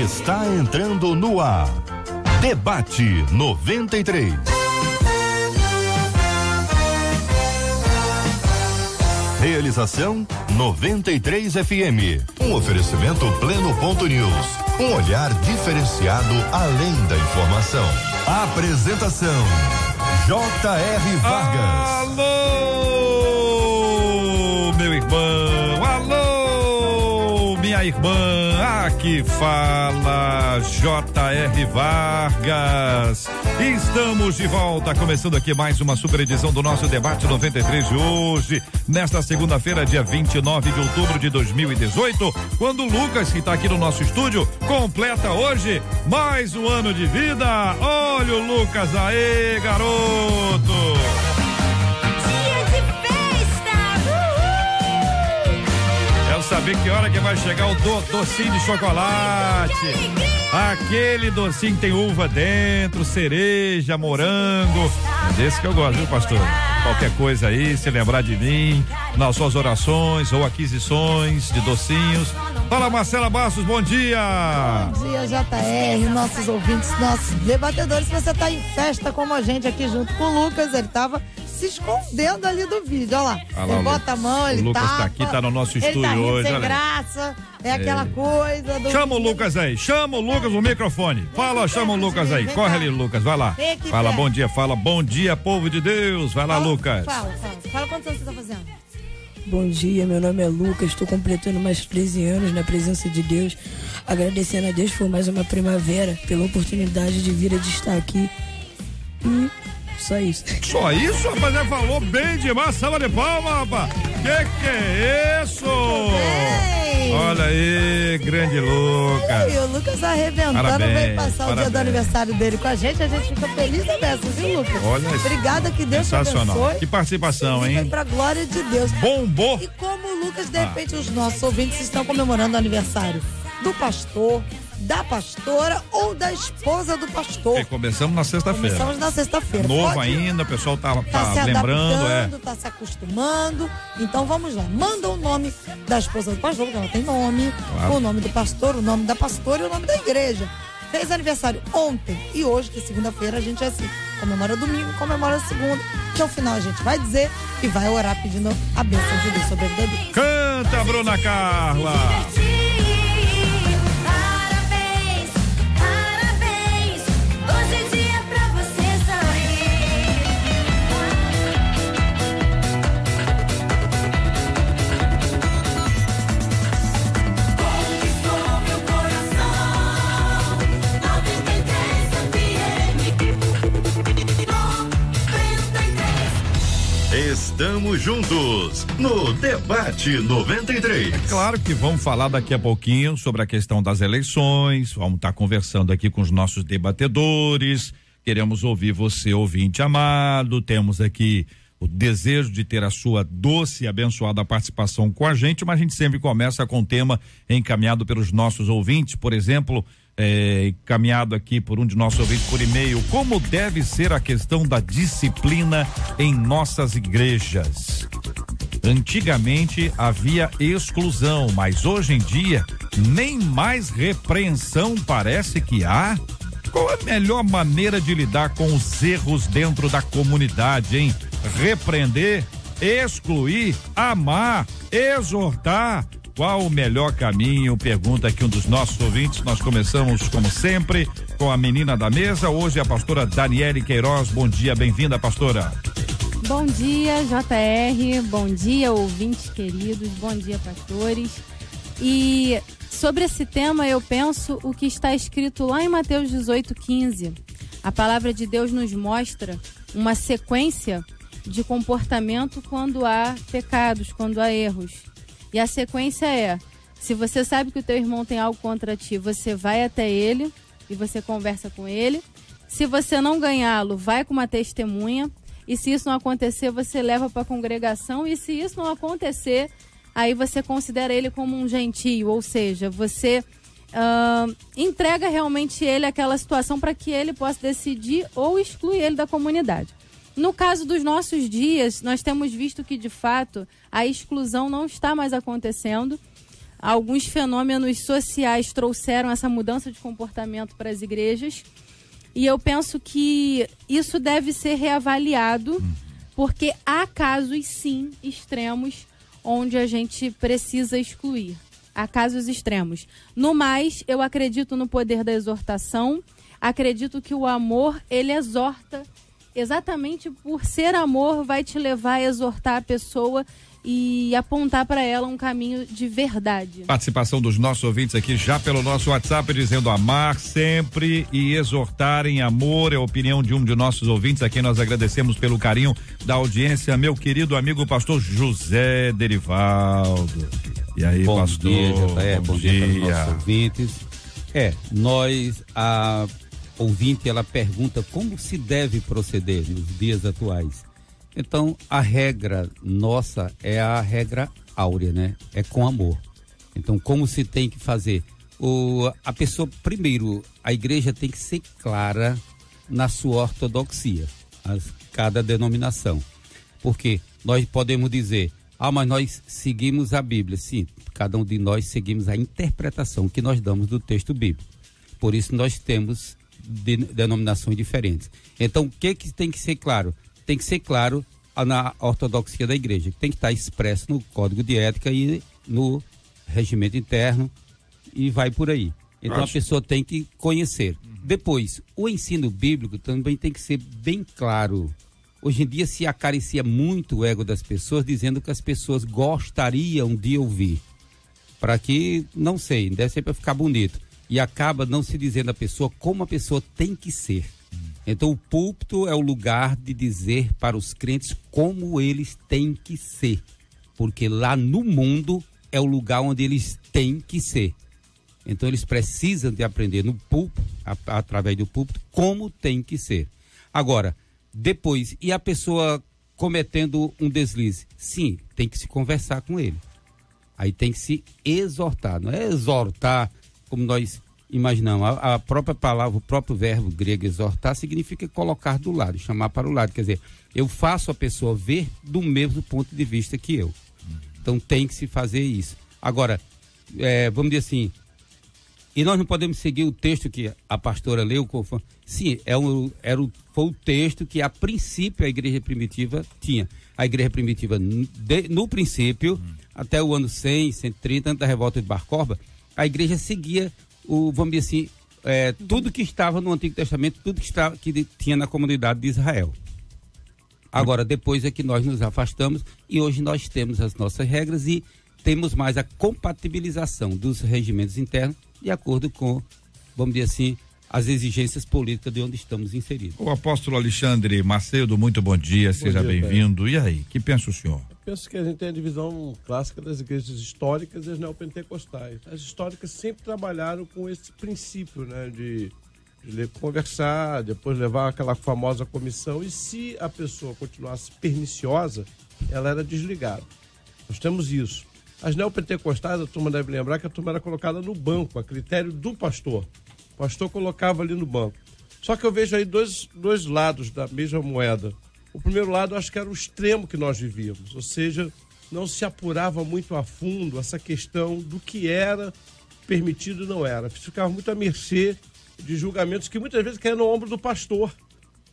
Está entrando no ar. Debate 93. Realização 93 FM. Um oferecimento Pleno.news. Um olhar diferenciado além da informação. Apresentação J.R. Vargas. Alô, meu irmão. Alô, minha irmã. Aqui fala J.R. Vargas. Estamos de volta, começando aqui mais uma super edição do nosso Debate 93 de hoje, nesta segunda-feira, dia 29 de outubro de 2018, quando o Lucas, que está aqui no nosso estúdio, completa hoje mais um ano de vida. Olha o Lucas aí, garoto! Dia de festa! Uhul! Quero saber que hora que vai chegar o docinho de chocolate. Aquele docinho que tem uva dentro, cereja, morango. Esse que eu gosto, viu, pastor? Qualquer coisa aí, se lembrar de mim, nas suas orações ou aquisições de docinhos. Fala, Marcela Bastos, bom dia! Bom dia, JR, nossos ouvintes, nossos debatedores. Se você tá em festa como a gente aqui junto com o Lucas, ele tava se escondendo ali do vídeo, olha lá. Ele bota a mão, ele Lucas tapa. Tá aqui, tá no nosso ele estúdio tá rindo hoje, sem olha. graça, aquela coisa do... Chama o Lucas aí, chama o Lucas no microfone. Fala, chama o Lucas aí, corre ali, Lucas, vai lá. Fala, bom dia, fala, bom dia, povo de Deus. Vai lá, Lucas. Fala quantos anos você tá fazendo? Bom dia, meu nome é Lucas, estou completando mais 13 anos na presença de Deus, agradecendo a Deus por mais uma primavera, pela oportunidade de vir a estar aqui e só isso. Só isso, rapaz? Ele falou bem demais, salva de palma, rapaz. Que é isso? Olha aí, grande Lucas. E o Lucas arrebentando, Parabéns, veio passar o dia do aniversário dele com a gente fica feliz da beça, viu, Lucas? Olha isso. Obrigada, que Deus te abençoe. Que participação, hein? Foi pra glória de Deus. Bombou. E como o Lucas, de repente, os nossos ouvintes estão comemorando o aniversário do pastor, da pastora ou da esposa do pastor. E começamos na sexta-feira. Começamos na sexta-feira. Novo ainda, o pessoal tá se lembrando, adaptando, tá se acostumando. Então vamos lá, manda o nome da esposa do pastor, porque ela tem nome, Claro. o nome do pastor, o nome da pastora e o nome da igreja. Fez aniversário ontem e hoje, que é segunda-feira, a gente é assim, comemora domingo, comemora segunda, que ao final a gente vai dizer e vai orar pedindo a bênção de Deus sobre a vida dele. Canta, Bruna Carla. Parabéns, parabéns. Hoje é dia pra você sorrir. Conquistou meu coração. 93 FM. 93. Estamos juntos no Debate 93. Claro que vamos falar daqui a pouquinho sobre a questão das eleições, vamos estar conversando aqui com os nossos debatedores, queremos ouvir você, ouvinte amado, temos aqui o desejo de ter a sua doce e abençoada participação com a gente, mas a gente sempre começa com um tema encaminhado pelos nossos ouvintes, por exemplo, encaminhado aqui por um de nossos ouvintes por e-mail, como deve ser a questão da disciplina em nossas igrejas? Antigamente havia exclusão, mas hoje em dia nem mais repreensão parece que há. Qual a melhor maneira de lidar com os erros dentro da comunidade, hein? Repreender, excluir, amar, exortar. Qual o melhor caminho? Pergunta aqui um dos nossos ouvintes. Nós começamos, como sempre, com a menina da mesa. Hoje a pastora Daniele Queiroz. Bom dia, bem-vinda, pastora. Bom dia, JR, bom dia, ouvintes queridos, bom dia, pastores. E sobre esse tema eu penso o que está escrito lá em Mateus 18:15. A palavra de Deus nos mostra uma sequência de comportamento quando há pecados, quando há erros. E a sequência é, se você sabe que o teu irmão tem algo contra ti, você vai até ele e você conversa com ele. Se você não ganhá-lo, vai com uma testemunha. E se isso não acontecer, você leva para a congregação. E se isso não acontecer, aí você considera ele como um gentio. Ou seja, você entrega realmente ele àquela situação para que ele possa decidir ou excluir ele da comunidade. No caso dos nossos dias, nós temos visto que, de fato, a exclusão não está mais acontecendo. alguns fenômenos sociais trouxeram essa mudança de comportamento para as igrejas. E eu penso que isso deve ser reavaliado, porque há casos, sim, extremos, onde a gente precisa excluir. Há casos extremos. No mais, eu acredito no poder da exortação, acredito que o amor, ele exorta, exatamente por ser amor, vai te levar a exortar a pessoa e apontar para ela um caminho de verdade. Participação dos nossos ouvintes aqui já pelo nosso WhatsApp, dizendo amar sempre e exortar em amor. É a opinião de um de nossos ouvintes, a quem nós agradecemos pelo carinho da audiência, meu querido amigo pastor José Derivaldo. E aí, bom pastor? Dia, JR, bom dia para os nossos ouvintes. A ouvinte, ela pergunta como se deve proceder nos dias atuais. Então, a regra nossa é a regra áurea, né? É com amor. Então, como se tem que fazer? A pessoa, primeiro, a igreja tem que ser clara na sua ortodoxia, cada denominação. Porque nós podemos dizer, mas nós seguimos a Bíblia. Sim, cada um de nós seguimos a interpretação que nós damos do texto bíblico. Por isso, nós temos denominações diferentes. Então, o que tem que ser claro? Tem que ser claro na ortodoxia da igreja, tem que estar expresso no código de ética e no regimento interno e vai por aí. Então a pessoa tem que conhecer. Depois, o ensino bíblico também tem que ser bem claro. Hoje em dia se acaricia muito o ego das pessoas, dizendo que as pessoas gostariam de ouvir. Para que, não sei, deve ser para ficar bonito. E acaba não se dizendo à pessoa como a pessoa tem que ser. Então o púlpito é o lugar de dizer para os crentes como eles têm que ser. Porque lá no mundo é o lugar onde eles têm que ser. Então eles precisam de aprender no púlpito, através do púlpito, como tem que ser. Agora, depois, e a pessoa cometendo um deslize? Sim, tem que se conversar com ele. Aí tem que se exortar, não é exortar como nós imaginamos. A própria palavra, o próprio verbo grego exortar significa colocar do lado, chamar para o lado. Quer dizer, eu faço a pessoa ver do mesmo ponto de vista que eu. Então tem que se fazer isso. Agora, vamos dizer assim, e nós não podemos seguir o texto que a pastora leu. Sim, foi o texto que a princípio a igreja primitiva tinha. A igreja primitiva, no princípio, até o ano 100, 130, antes da revolta de Bar Corba, a igreja seguia, vamos dizer assim, tudo que estava no Antigo Testamento, tudo que tinha na comunidade de Israel. Agora, depois é que nós nos afastamos e hoje nós temos as nossas regras e temos mais a compatibilização dos regimentos internos de acordo com, vamos dizer assim, as exigências políticas de onde estamos inseridos. O apóstolo Alexandre Macedo, muito bom dia, seja bem-vindo. E aí, que pensa o senhor? Eu penso que a gente tem a divisão clássica das igrejas históricas e as neopentecostais. As históricas sempre trabalharam com esse princípio, né, de conversar, depois levar aquela famosa comissão, e se a pessoa continuasse perniciosa, ela era desligada. Nós temos isso. As neopentecostais, a turma deve lembrar que a turma era colocada no banco, a critério do pastor. O pastor colocava ali no banco. Só que eu vejo aí dois lados da mesma moeda. O primeiro lado, eu acho que era o extremo que nós vivíamos, ou seja, não se apurava muito a fundo essa questão do que era permitido e não era. Ficava muito à mercê de julgamentos que muitas vezes caíam no ombro do pastor,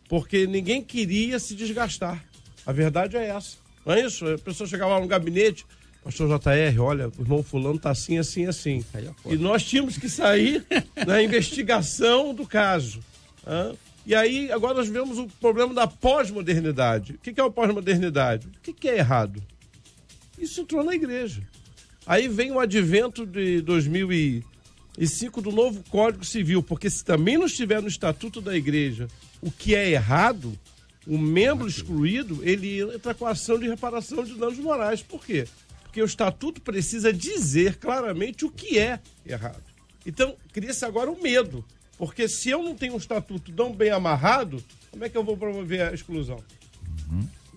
porque ninguém queria se desgastar. A verdade é essa. Não é isso? A pessoa chegava lá no gabinete, pastor JR, olha, o irmão fulano tá assim, assim, assim. E nós tínhamos que sair na investigação do caso. E aí, agora nós vemos o problema da pós-modernidade. O que é a pós-modernidade? O que é errado? Isso entrou na igreja. Aí vem o advento de 2005 do novo Código Civil, porque se também não estiver no Estatuto da Igreja o que é errado, o membro excluído, ele entra com a ação de reparação de danos morais. Por quê? Porque o Estatuto precisa dizer claramente o que é errado. Então, cria-se agora o medo, porque se eu não tenho um Estatuto tão bem amarrado, como é que eu vou promover a exclusão?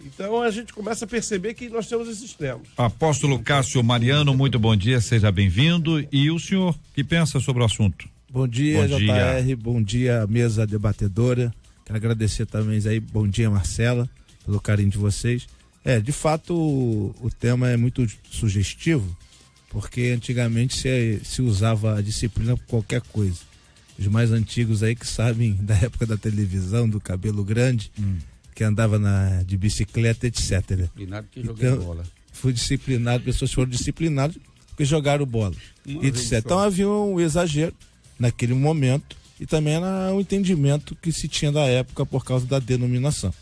Então a gente começa a perceber que nós temos esses extremos. Apóstolo Cássio Mariano, muito bom dia, seja bem-vindo. E o senhor, que pensa sobre o assunto? Bom dia, JR, bom dia, mesa debatedora. Quero agradecer também aí, bom dia, Marcela, pelo carinho de vocês. De fato, o tema é muito sugestivo, porque antigamente se usava a disciplina por qualquer coisa. Os mais antigos aí que sabem da época da televisão, do cabelo grande, que andava de bicicleta, etc. Disciplinado que joguei bola. Fui disciplinado, pessoas foram disciplinadas porque jogaram bola, etc. Então havia um exagero naquele momento e também era um entendimento que se tinha da época por causa da denominação.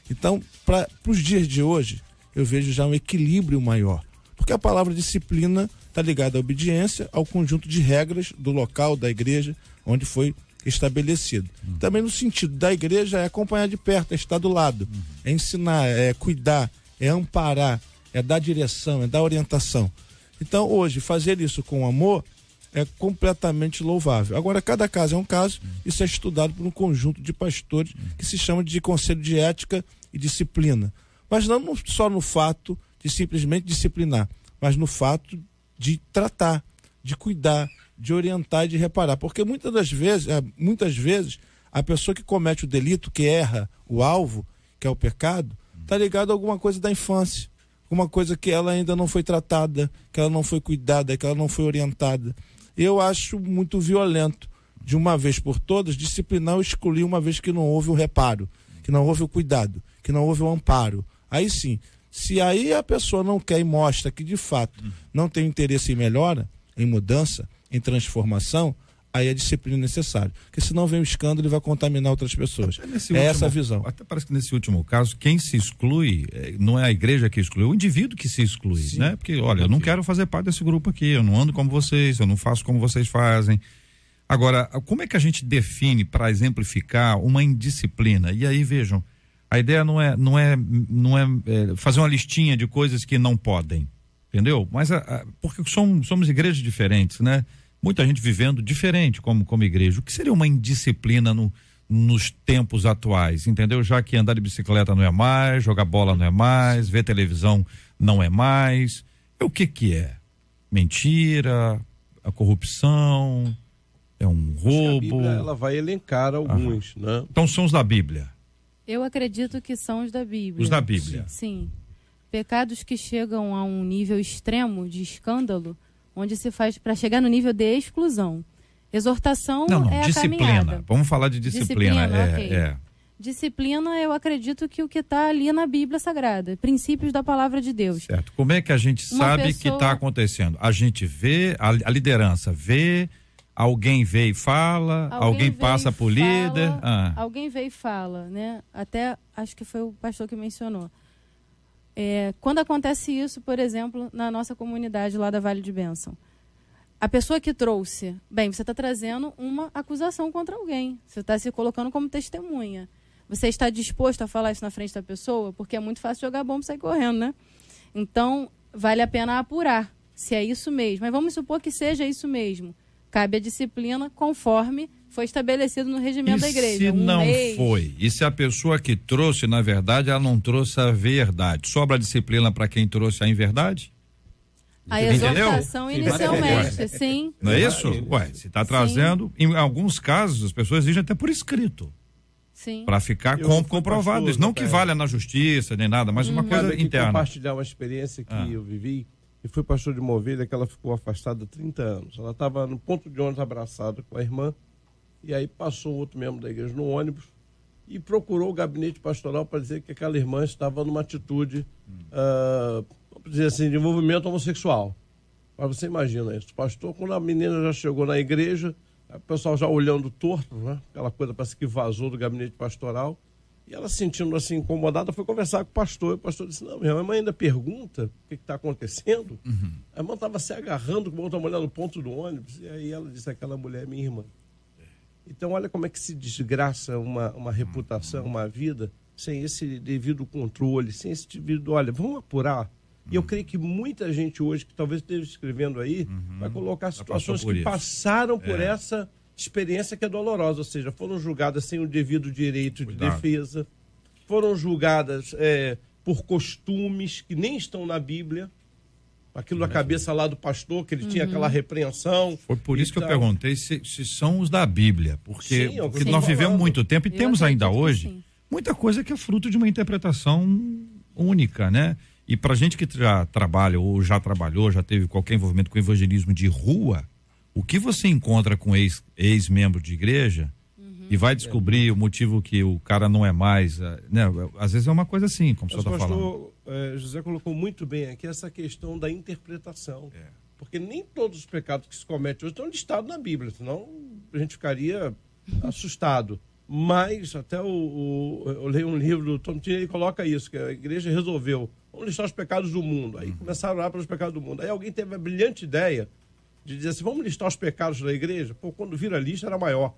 Então, para os dias de hoje, eu vejo já um equilíbrio maior, porque a palavra disciplina está ligada à obediência, ao conjunto de regras do local, da igreja, onde foi estabelecido. Também no sentido da igreja é acompanhar de perto, é estar do lado, é ensinar, é cuidar, é amparar, é dar direção, é dar orientação. Então, hoje, fazer isso com amor é completamente louvável. Agora, cada caso é um caso, isso é estudado por um conjunto de pastores que se chama de Conselho de Ética e Disciplina. Mas não só no fato de simplesmente disciplinar, mas no fato de tratar, de cuidar, de orientar e de reparar. Porque muitas vezes, a pessoa que comete o delito, que erra o alvo, que é o pecado, está ligado a alguma coisa da infância, alguma coisa que ela ainda não foi tratada, que ela não foi cuidada, que ela não foi orientada. Eu acho muito violento, de uma vez por todas, disciplinar ou excluir uma vez que não houve o reparo, que não houve o cuidado, que não houve o amparo. Aí sim, se aí a pessoa não quer e mostra que de fato não tem interesse em melhora, em mudança, em transformação, aí a disciplina é necessária. Porque senão vem o escândalo e vai contaminar outras pessoas. Essa a visão. Até parece que nesse último caso, quem se exclui, não é a igreja que exclui, é o indivíduo que se exclui, sim, né? Porque, olha, eu não quero fazer parte desse grupo aqui, eu não ando como vocês, eu não faço como vocês fazem. Agora, como é que a gente define para exemplificar uma indisciplina? E aí, vejam, a ideia não é fazer uma listinha de coisas que não podem, entendeu? Mas porque somos igrejas diferentes, né? Muita gente vivendo diferente como igreja. O que seria uma indisciplina nos tempos atuais, entendeu? Já que andar de bicicleta não é mais, jogar bola não é mais, ver televisão não é mais. O que é? Mentira, a corrupção, é um roubo. A Bíblia, ela vai elencar alguns, né? Então são os da Bíblia. Eu acredito que são os da Bíblia. Os da Bíblia. Sim. Pecados que chegam a um nível extremo de escândalo, onde se faz para chegar no nível de exclusão. Exortação é disciplina. A caminhada. Vamos falar de disciplina. Okay. Disciplina, eu acredito que o que está ali na Bíblia Sagrada, princípios da palavra de Deus. Certo. Como é que a gente sabe que está acontecendo? A gente vê, a liderança vê, alguém vê e fala, alguém passa por líder. Alguém vê e fala, né? Até acho que foi o pastor que mencionou. Quando acontece isso, por exemplo, na nossa comunidade lá da Vale de Bênção, a pessoa que trouxe, você está trazendo uma acusação contra alguém, você está se colocando como testemunha. Você está disposto a falar isso na frente da pessoa? Porque é muito fácil jogar bomba e sair correndo, né? Então, vale a pena apurar se é isso mesmo. Mas vamos supor que seja isso mesmo. Cabe a disciplina conforme foi estabelecido no regimento da igreja. Se não foi? E se a pessoa que trouxe, na verdade, ela não trouxe a verdade? Sobra a disciplina para quem trouxe a inverdade? A exortação inicialmente, sim. Não é isso? Se está trazendo, em alguns casos, as pessoas exigem até por escrito. Sim. Para ficar comprovado. Não que valha na justiça nem nada, mas uma coisa interna. Compartilhar uma experiência que eu vivi. E fui pastor de uma ovelha que ela ficou afastada há 30 anos. Ela estava no ponto de ônibus abraçada com a irmã. E aí passou outro membro da igreja no ônibus e procurou o gabinete pastoral para dizer que aquela irmã estava numa atitude, vamos dizer assim, de envolvimento homossexual. Mas você imagina isso, pastor, quando a menina já chegou na igreja, o pessoal já olhando torto, né? Aquela coisa parece que vazou do gabinete pastoral, e ela sentindo assim incomodada, foi conversar com o pastor, e o pastor disse, não, minha irmã ainda pergunta o que está acontecendo. A irmã estava se agarrando com outra mulher no ponto do ônibus, e aí ela disse, aquela mulher é minha irmã. Então, olha como é que se desgraça uma reputação, uma vida, sem esse devido controle, sem esse devido... Olha, vamos apurar. E eu creio que muita gente hoje, que talvez esteja escrevendo aí, vai colocar situações que passaram por essa experiência que é dolorosa. Ou seja, foram julgadas sem o devido direito de defesa, foram julgadas por costumes que nem estão na Bíblia, aquilo na cabeça lá do pastor, que ele tinha aquela repreensão. Foi por isso que eu perguntei se são os da Bíblia, porque nós vivemos muito tempo e temos ainda hoje muita coisa que é fruto de uma interpretação única, né? E pra gente que já trabalha ou já trabalhou, já teve qualquer envolvimento com evangelismo de rua, o que você encontra com ex-membro de igreja e vai descobrir o motivo que o cara não é mais, né? Às vezes é uma coisa assim, como o senhor está falando. José colocou muito bem aqui essa questão da interpretação. Porque nem todos os pecados que se cometem hoje estão listados na Bíblia, senão a gente ficaria assustado. Mas até eu leio um livro do Tom Tine, ele coloca isso, que a igreja resolveu, vamos listar os pecados do mundo. Aí começaram a orar pelos pecados do mundo. Aí alguém teve a brilhante ideia de dizer assim, vamos listar os pecados da igreja? Pô, quando vira a lista era maior.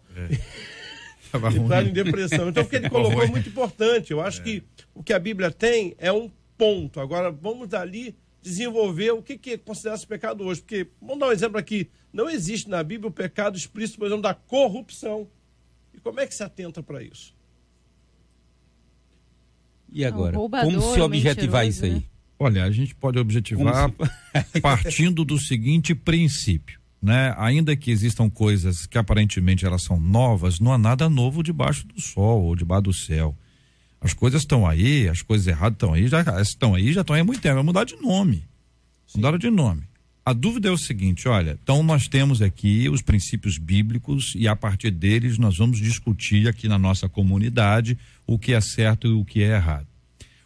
Entrar em depressão. Então o que ele colocou é muito importante. Eu acho que o que a Bíblia tem é um ponto. Agora vamos dali desenvolver o que é considerado pecado hoje. Porque, vamos dar um exemplo aqui, não existe na Bíblia o pecado explícito, por exemplo, da corrupção. E como é que se atenta para isso? E agora? roubador, Como se objetivar mentiroso, isso aí? né? Olha, a gente pode objetivar partindo do seguinte princípio, né? Ainda que existam coisas que aparentemente elas são novas, não há nada novo debaixo do sol ou debaixo do céu. As coisas estão aí, as coisas erradas estão aí já estão aí há muito tempo. Vai mudar de nome. Mudaram de nome. A dúvida é o seguinte, olha, então nós temos aqui os princípios bíblicos e a partir deles nós vamos discutir aqui na nossa comunidade o que é certo e o que é errado.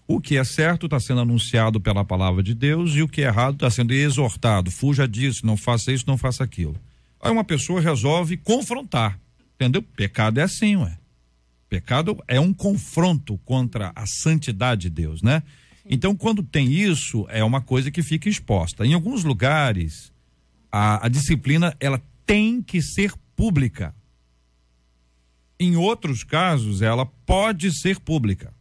O que é certo está sendo anunciado pela palavra de Deus e o que é errado está sendo exortado. Fuja disso, não faça isso, não faça aquilo. Aí uma pessoa resolve confrontar, entendeu? Pecado é assim, ué. Pecado é um confronto contra a santidade de Deus, né? Então, quando tem isso, é uma coisa que fica exposta. Em alguns lugares, a disciplina, ela tem que ser pública. Em outros casos, ela pode ser pública.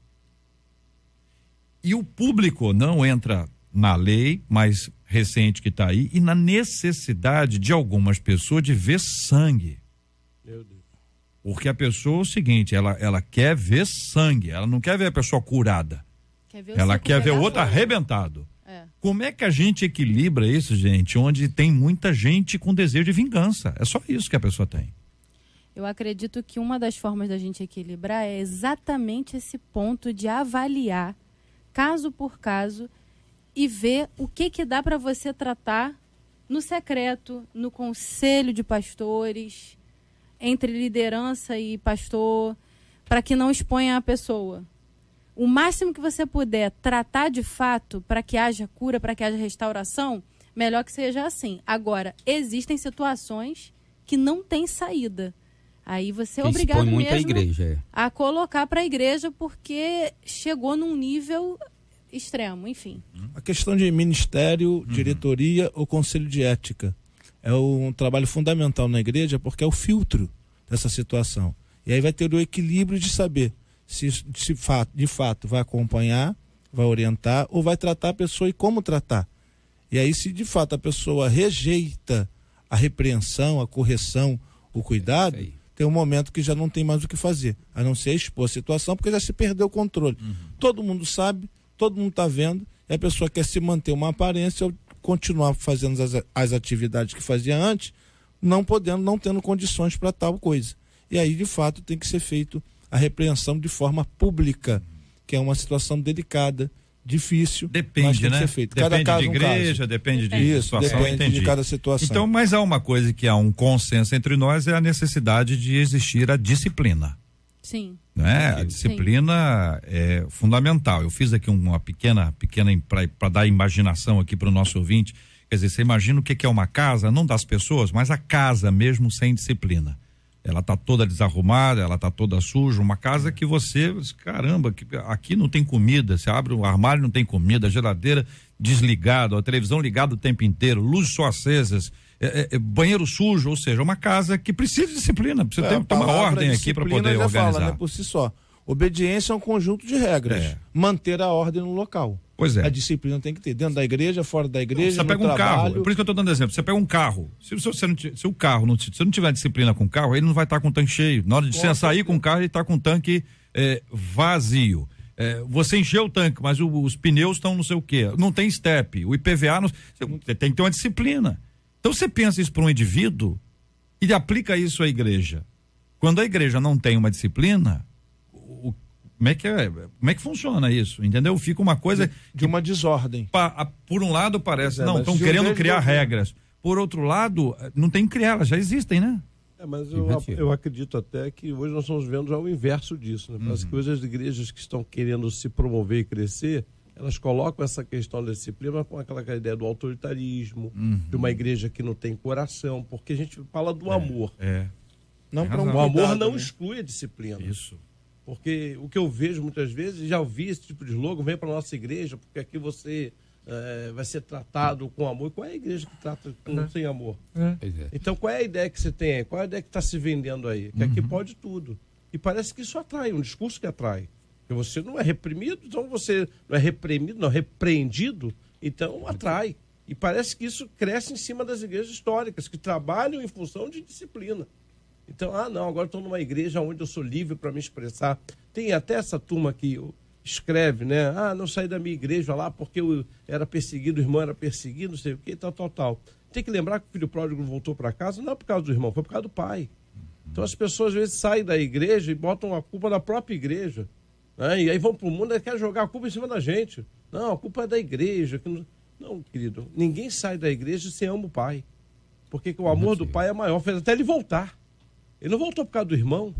E o público não entra na lei mais recente que está aí e na necessidade de algumas pessoas de ver sangue. Meu Deus. Porque a pessoa é o seguinte, ela quer ver sangue, ela não quer ver a pessoa curada. Ela quer ver o outro arrebentado. Como é que a gente equilibra isso, gente, onde tem muita gente com desejo de vingança? É só isso que a pessoa tem. Eu acredito que uma das formas da gente equilibrar é exatamente esse ponto de avaliar caso por caso e ver o que dá para você tratar no secreto, no conselho de pastores, entre liderança e pastor, para que não exponha a pessoa. O máximo que você puder tratar de fato para que haja cura, para que haja restauração, melhor que seja assim. Agora, existem situações que não tem saída. Aí você é obrigado muito mesmo a igreja, a colocar para a igreja porque chegou num nível extremo, enfim. A questão de ministério, diretoria ou conselho de ética é um trabalho fundamental na igreja porque é o filtro dessa situação. E aí vai ter o equilíbrio de saber se de fato vai acompanhar, vai orientar ou vai tratar a pessoa e como tratar. E aí se de fato a pessoa rejeita a repreensão, a correção, o cuidado, tem um momento que já não tem mais o que fazer, a não ser expor a situação, porque já se perdeu o controle. Todo mundo sabe, todo mundo está vendo, e a pessoa quer se manter uma aparência ou continuar fazendo as atividades que fazia antes, não tendo condições para tal coisa. E aí, de fato, tem que ser feito a repreensão de forma pública, que é uma situação delicada, difícil, depende, mas tem né? que ser feito. Depende cada caso de igreja, caso. depende de Isso, situação, depende entendi. de cada situação. Então, mas há uma coisa que há um consenso entre nós, é a necessidade de existir a disciplina. Sim. Né? A disciplina é fundamental. Eu fiz aqui uma pequena para dar imaginação aqui para o nosso ouvinte. Quer dizer, você imagina o que é uma casa, não das pessoas, mas a casa mesmo sem disciplina. Ela tá toda desarrumada, ela tá toda suja, uma casa que você, caramba, aqui não tem comida, você abre o armário, não tem comida, a geladeira desligada, a televisão ligada o tempo inteiro, luzes só acesas, banheiro sujo, ou seja, uma casa que precisa de disciplina, precisa ter uma ordem aqui para poder organizar. Fala, né, por si só. Obediência é um conjunto de regras. Manter a ordem no local. Pois é. A disciplina tem que ter, dentro da igreja, fora da igreja, você pega um carro, por isso que eu estou dando exemplo, você pega um carro, se o carro, se não tiver disciplina com o carro, ele não vai estar com o tanque cheio, na hora de você sair com o carro, ele está com o tanque vazio. Você encheu o tanque, mas os pneus estão não sei o quê, não tem step, o IPVA, você tem que ter uma disciplina. Então você pensa isso para um indivíduo e aplica isso à igreja. Quando a igreja não tem uma disciplina, Como é que funciona isso? Entendeu? Fica uma coisa de uma desordem. Por um lado parece, Pois é, não, mas estão se eu querendo vejo criar que- regras. Por outro lado, não tem que criar, elas já existem, né? Mas eu acredito até que hoje nós estamos vendo já o inverso disso. Né? Parece que hoje as igrejas que estão querendo se promover e crescer, elas colocam essa questão da disciplina com aquela ideia do autoritarismo, de uma igreja que não tem coração, porque a gente fala do amor. Não para um O amor cuidado, não né? exclui a disciplina. Isso. Porque o que eu vejo muitas vezes, já ouvi esse tipo de slogan, vem para nossa igreja, porque aqui você vai ser tratado com amor. E qual é a igreja que trata sem amor? Pois é. Então, qual é a ideia que você tem aí? Qual é a ideia que está se vendendo aí? Que aqui pode tudo. E parece que isso atrai, um discurso que atrai. Porque você não é reprimido, então você não é reprimido, não é repreendido, então atrai. E parece que isso cresce em cima das igrejas históricas, que trabalham em função de disciplina. Então, não, agora estou numa igreja onde eu sou livre para me expressar. Tem até essa turma que escreve, né? Não saí da minha igreja lá porque eu era perseguido, o irmão era perseguido, não sei o que, tal. Tem que lembrar que o filho pródigo voltou para casa, não é por causa do irmão, foi por causa do pai. Então as pessoas às vezes saem da igreja e botam a culpa na própria igreja. Né? E aí vão para o mundo e querem jogar a culpa em cima da gente. Não, a culpa é da igreja. Não, querido, ninguém sai da igreja sem ama o pai. Porque o amor do pai é maior, fez até ele voltar. Ele não voltou por causa do irmão.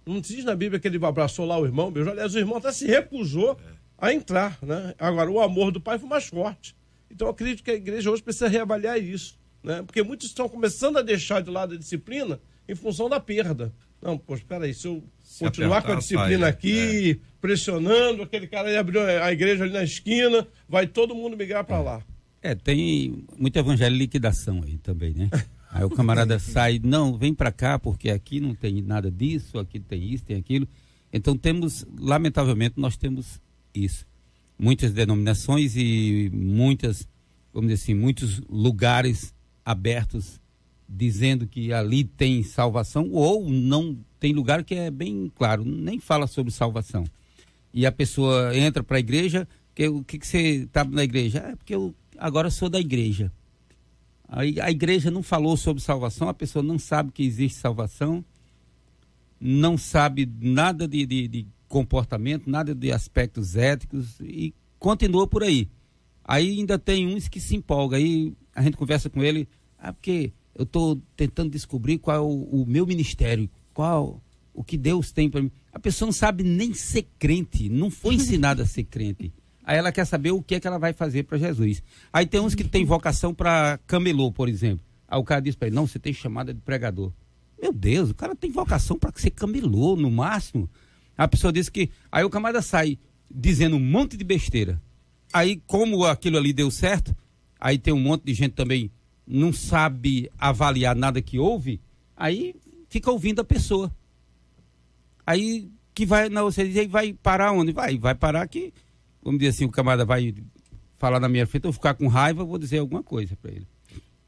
Não diz na Bíblia que ele abraçou lá o irmão, beijou. Aliás, o irmão até se recusou a entrar. Né? Agora, o amor do pai foi mais forte. Então, eu acredito que a igreja hoje precisa reavaliar isso. Né? Porque muitos estão começando a deixar de lado a disciplina em função da perda. Não, pô, espera aí, se eu continuar com a disciplina aqui, pressionando, aquele cara aí abriu a igreja ali na esquina, vai todo mundo migrar para lá. Tem muito evangelho de liquidação aí também, né? Aí o camarada sai, não, vem para cá porque aqui não tem nada disso, aqui tem isso, tem aquilo. Então lamentavelmente, nós temos isso. Muitas denominações e muitas, vamos dizer assim, muitos lugares abertos dizendo que ali tem salvação, ou não tem lugar que é bem claro, nem fala sobre salvação. E a pessoa entra para a igreja, o que você está na igreja? Porque eu agora sou da igreja. Aí a igreja não falou sobre salvação, a pessoa não sabe que existe salvação, não sabe nada de comportamento, nada de aspectos éticos e continua por aí. Aí ainda tem uns que se empolgam, aí a gente conversa com ele, porque eu estou tentando descobrir qual é o meu ministério, o que Deus tem para mim. A pessoa não sabe nem ser crente, não foi ensinada a ser crente. Aí ela quer saber o que é que ela vai fazer para Jesus. Aí tem uns que tem vocação para camelô, por exemplo. Aí o cara diz para ele, não, você tem chamada de pregador. Meu Deus, o cara tem vocação para ser camelô, no máximo. A pessoa diz que... Aí o camarada sai dizendo um monte de besteira. Aí, como aquilo ali deu certo, aí tem um monte de gente também não sabe avaliar nada que ouve, aí fica ouvindo a pessoa. Aí que vai, não, você diz, aí vai parar onde? Vai parar que, vamos dizer assim, o camarada vai falar na minha frente, eu ficar com raiva, eu vou dizer alguma coisa para ele.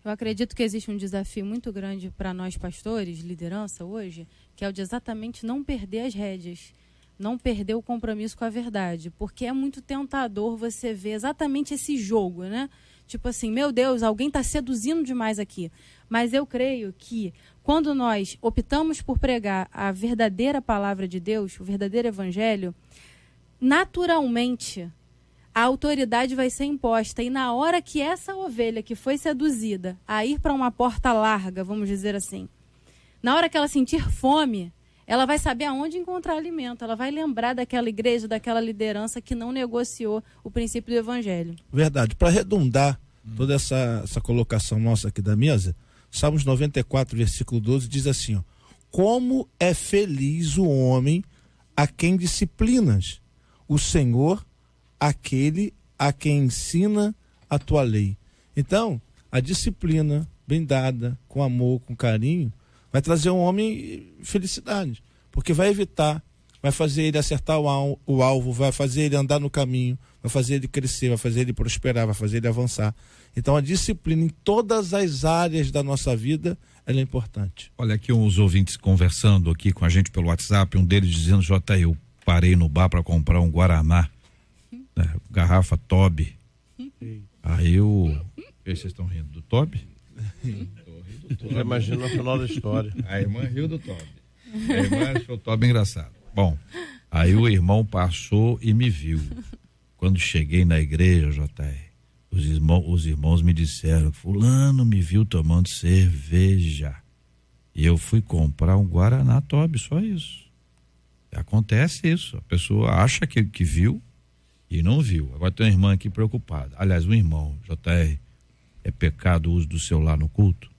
Eu acredito que existe um desafio muito grande para nós pastores, liderança hoje, que é o de exatamente não perder as rédeas, não perder o compromisso com a verdade, porque é muito tentador você ver exatamente esse jogo, né? Tipo assim, meu Deus, alguém está seduzindo demais aqui. Mas eu creio que quando nós optamos por pregar a verdadeira palavra de Deus, o verdadeiro evangelho, naturalmente a autoridade vai ser imposta. E na hora que essa ovelha que foi seduzida a ir para uma porta larga, vamos dizer assim, na hora que ela sentir fome, ela vai saber aonde encontrar alimento. Ela vai lembrar daquela igreja, daquela liderança que não negociou o princípio do evangelho. Verdade. Para arredondar toda essa colocação nossa aqui da mesa, Salmos 94, versículo 12, diz assim, ó, como é feliz o homem a quem disciplinas, o Senhor, aquele a quem ensina a tua lei. Então, a disciplina bem dada, com amor, com carinho, vai trazer um homem felicidade, porque vai evitar, vai fazer ele acertar o alvo, vai fazer ele andar no caminho, vai fazer ele crescer, vai fazer ele prosperar, vai fazer ele avançar. Então a disciplina em todas as áreas da nossa vida, ela é importante. Olha aqui os ouvintes conversando aqui com a gente pelo WhatsApp, um deles dizendo, eu parei no bar para comprar um Guaraná, garrafa Toby. Aí vocês estão rindo do Toby? Já imagina no final da história. A irmã riu do Toby. A irmã achou o Toby engraçado. Bom, aí o irmão passou e me viu. Quando cheguei na igreja, JR, os irmãos me disseram, fulano me viu tomando cerveja. E eu fui comprar um Guaraná Toby, só isso. Acontece isso, a pessoa acha que viu e não viu. Agora tem uma irmã aqui preocupada. Aliás, um irmão, JR, é pecado o uso do celular no culto?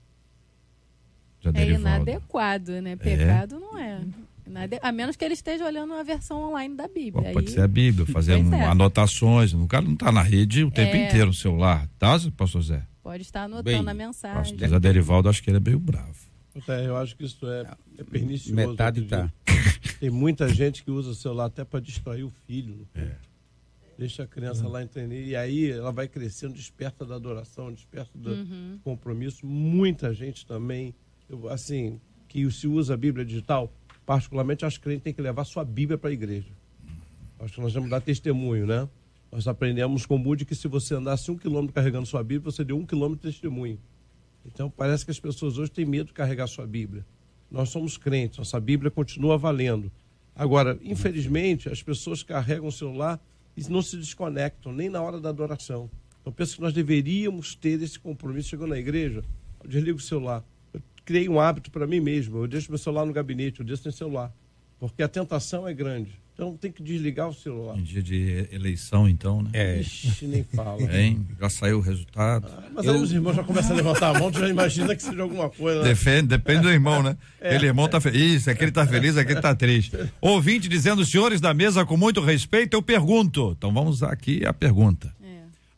É inadequado, né? Pecado não é. A menos que ele esteja olhando uma versão online da Bíblia. Pode ser a Bíblia, fazendo anotações. O cara não está na rede o tempo inteiro no celular, tá, pastor Zé? Pode estar anotando a mensagem. Pastor Zé Derivaldo, acho que ele é meio bravo. Eu acho que isso é pernicioso. Metade tá. Tem muita gente que usa o celular até para distrair o filho. Deixa a criança lá entender. E aí ela vai crescendo, desperta da adoração, desperta do compromisso. Muita gente também, assim, que se usa a Bíblia digital, particularmente acho que a gente tem que levar sua Bíblia para a igreja. Acho que nós vamos dar testemunho, né? Nós aprendemos com o Budi que se você andasse 1 quilômetro carregando sua Bíblia, você deu 1 quilômetro de testemunho. Então parece que as pessoas hoje têm medo de carregar sua Bíblia. Nós somos crentes, nossa Bíblia continua valendo. Agora, infelizmente, as pessoas carregam o celular e não se desconectam, nem na hora da adoração. Então penso que nós deveríamos ter esse compromisso. Chegando na igreja, eu desligo o celular. Eu criei um hábito para mim mesmo, eu deixo meu celular no gabinete, eu deixo sem celular. Porque a tentação é grande. Então tem que desligar o celular. Em dia de eleição, então, né? Ixi, nem fala. Já saiu o resultado. Mas aí os irmãos já começam a levantar a mão, tu já imagina que seja alguma coisa. Né? Depende do irmão, né? Aquele irmão tá feliz, aquele tá feliz, aquele tá triste. Ouvinte dizendo, senhores da mesa, com muito respeito, eu pergunto. Então vamos aqui a pergunta.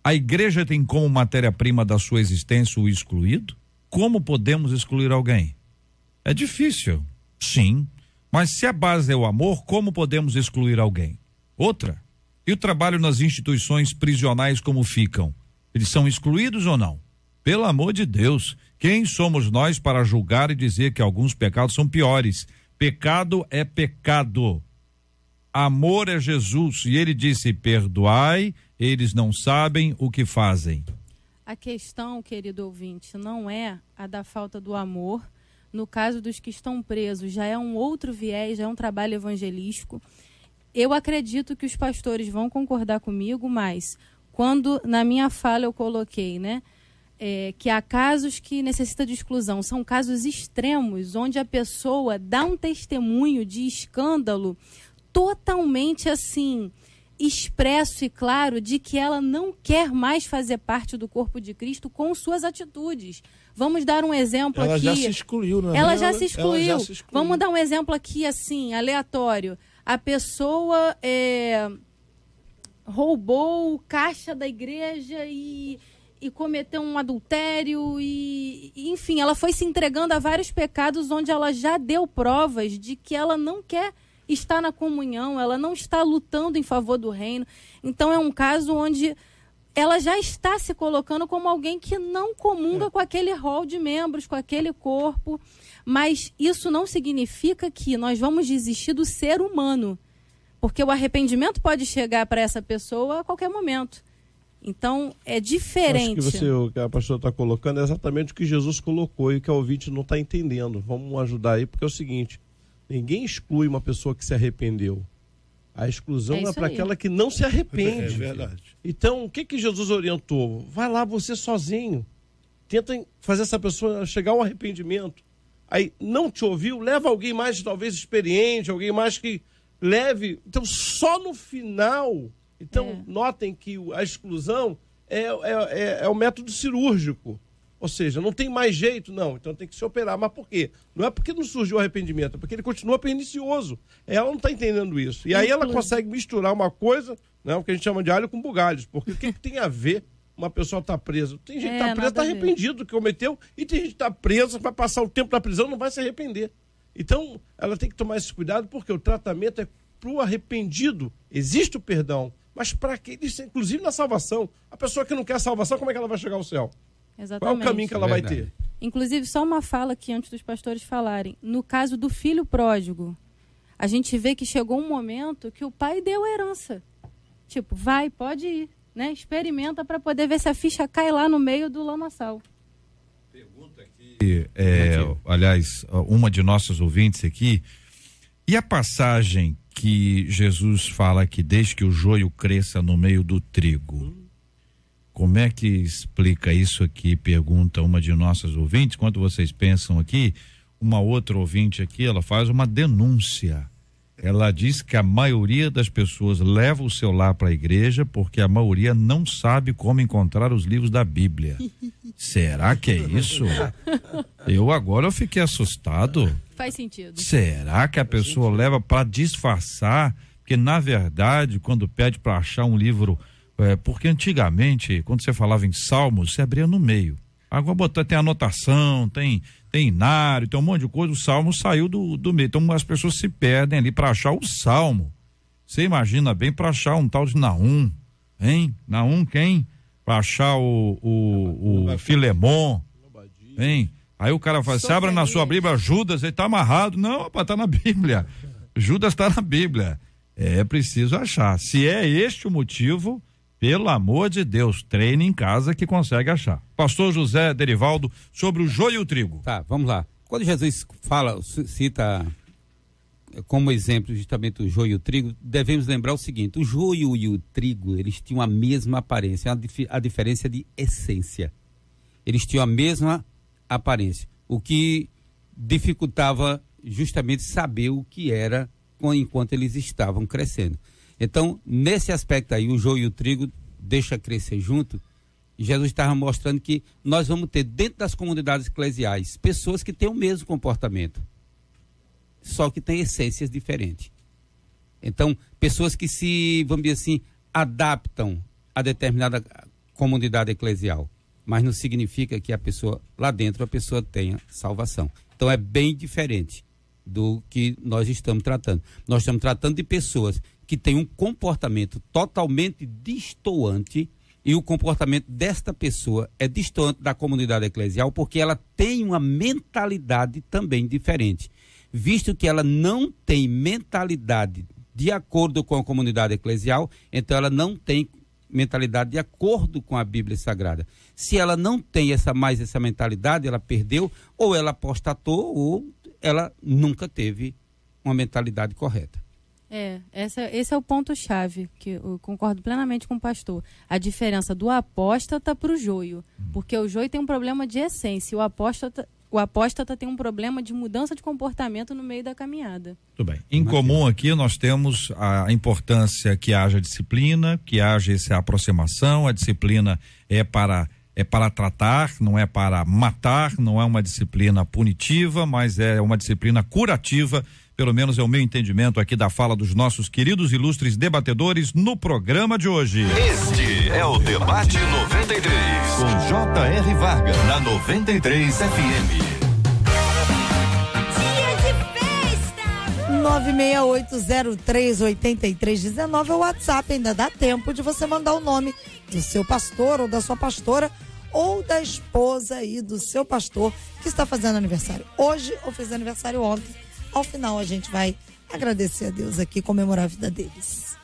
A igreja tem como matéria-prima da sua existência o excluído? Como podemos excluir alguém? É difícil, sim. Mas se a base é o amor, como podemos excluir alguém? Outra, e o trabalho nas instituições prisionais como ficam? Eles são excluídos ou não? Pelo amor de Deus, quem somos nós para julgar e dizer que alguns pecados são piores? Pecado é pecado. Amor é Jesus, e ele disse, perdoai, eles não sabem o que fazem. A questão, querido ouvinte, não é a da falta do amor. No caso dos que estão presos, já é um outro viés, já é um trabalho evangelístico. Eu acredito que os pastores vão concordar comigo, mas quando na minha fala eu coloquei, né, que há casos que necessitam de exclusão, são casos extremos, onde a pessoa dá um testemunho de escândalo totalmente assim, expresso e claro, de que ela não quer mais fazer parte do corpo de Cristo com suas atitudes. Vamos dar um exemplo aqui. Ela já se excluiu, né? Ela já se excluiu. Vamos dar um exemplo aqui, assim, aleatório. A pessoa roubou o caixa da igreja e cometeu um adultério e, enfim, ela foi se entregando a vários pecados onde ela já deu provas de que ela não quer estar na comunhão, ela não está lutando em favor do reino. Então é um caso onde ela já está se colocando como alguém que não comunga com aquele rol de membros, com aquele corpo, mas isso não significa que nós vamos desistir do ser humano, porque o arrependimento pode chegar para essa pessoa a qualquer momento. Então, é diferente. Acho que o que a pastora está colocando é exatamente o que Jesus colocou e que o ouvinte não está entendendo. Vamos ajudar aí, porque é o seguinte, ninguém exclui uma pessoa que se arrependeu. A exclusão é para aquela que não se arrepende. É verdade. Então, o que Jesus orientou? Vai lá você sozinho. Tenta fazer essa pessoa chegar ao arrependimento. Aí, não te ouviu? Leva alguém mais, talvez, experiente, alguém mais que leve. Então, só no final. Então, notem que a exclusão é o método cirúrgico. Ou seja, não tem mais jeito, não. Então tem que se operar. Mas por quê? Não é porque não surgiu arrependimento, é porque ele continua pernicioso. Ela não está entendendo isso. E aí ela consegue misturar uma coisa, né, o que a gente chama de alho com bugalhos. Porque o que tem a ver uma pessoa estar presa? Tem gente que está presa, está arrependido do que cometeu, e tem gente que está presa, vai passar o tempo na prisão, não vai se arrepender. Então, ela tem que tomar esse cuidado, porque o tratamento é para o arrependido. Existe o perdão, mas para aqueles, inclusive na salvação. A pessoa que não quer salvação, como é que ela vai chegar ao céu? Exatamente. Qual é o caminho que ela vai ter? Inclusive, só uma fala aqui antes dos pastores falarem. No caso do filho pródigo, a gente vê que chegou um momento que o pai deu a herança. Tipo, vai, pode ir, né? Experimenta para poder ver se a ficha cai lá no meio do lamaçal. Pergunta aqui, aliás, uma de nossas ouvintes aqui, e a passagem que Jesus fala que desde que o joio cresça no meio do trigo. Como é que explica isso aqui? Pergunta uma de nossas ouvintes. Enquanto vocês pensam aqui, uma outra ouvinte aqui, ela faz uma denúncia. Ela diz que a maioria das pessoas leva o celular para a igreja porque a maioria não sabe como encontrar os livros da Bíblia. Será que é isso? Eu fiquei assustado. Faz sentido. Será que a pessoa leva para disfarçar? Porque na verdade, quando pede para achar um livro, porque antigamente, quando você falava em Salmos, você abria no meio. Agora tem anotação, tem inário, tem um monte de coisa, o Salmo saiu do meio. Então as pessoas se perdem ali para achar o Salmo. Você imagina bem para achar um tal de Naum, hein? Naum quem? Para achar o Filemon, hein? Aí o cara fala, se abra na sua Bíblia, Judas, ele tá amarrado. Não, rapaz, tá na Bíblia. Judas tá na Bíblia. É preciso achar. Se é este o motivo, pelo amor de Deus, treine em casa que consegue achar. Pastor José Derivaldo, sobre o joio e o trigo. Tá, vamos lá. Quando Jesus cita como exemplo justamente o joio e o trigo, devemos lembrar o seguinte: o joio e o trigo, eles tinham a mesma aparência, a diferença de essência. Eles tinham a mesma aparência, o que dificultava justamente saber o que era enquanto eles estavam crescendo. Então, nesse aspecto aí, o joio e o trigo deixa crescer junto. E Jesus estava mostrando que nós vamos ter dentro das comunidades eclesiais pessoas que têm o mesmo comportamento, só que têm essências diferentes. Então, pessoas que se, vamos dizer assim, adaptam a determinada comunidade eclesial, mas não significa que a pessoa, lá dentro, a pessoa tenha salvação. Então, é bem diferente do que nós estamos tratando. Nós estamos tratando de pessoas que têm um comportamento totalmente destoante, e o comportamento desta pessoa é distante da comunidade eclesial porque ela tem uma mentalidade também diferente. Visto que ela não tem mentalidade de acordo com a comunidade eclesial, então ela não tem mentalidade de acordo com a Bíblia Sagrada. Se ela não tem essa mentalidade, ela perdeu, ou ela apostatou, ou ela nunca teve uma mentalidade correta. Esse é o ponto-chave, que eu concordo plenamente com o pastor. A diferença do apóstata para o joio. Porque o joio tem um problema de essência, o apóstata tem um problema de mudança de comportamento no meio da caminhada. Tudo bem. Em comum aqui nós temos a importância que haja disciplina, que haja essa aproximação. A disciplina é para tratar, não é para matar, não é uma disciplina punitiva, mas é uma disciplina curativa. Pelo menos é o meu entendimento aqui da fala dos nossos queridos ilustres debatedores no programa de hoje. Este é o Debate 93, com J.R. Vargas, na 93 FM. Dia de festa! 968038319 é o WhatsApp, ainda dá tempo de você mandar o nome do seu pastor ou da sua pastora, ou da esposa aí do seu pastor que está fazendo aniversário hoje ou fez aniversário ontem. Ao final a gente vai agradecer a Deus aqui e comemorar a vida deles.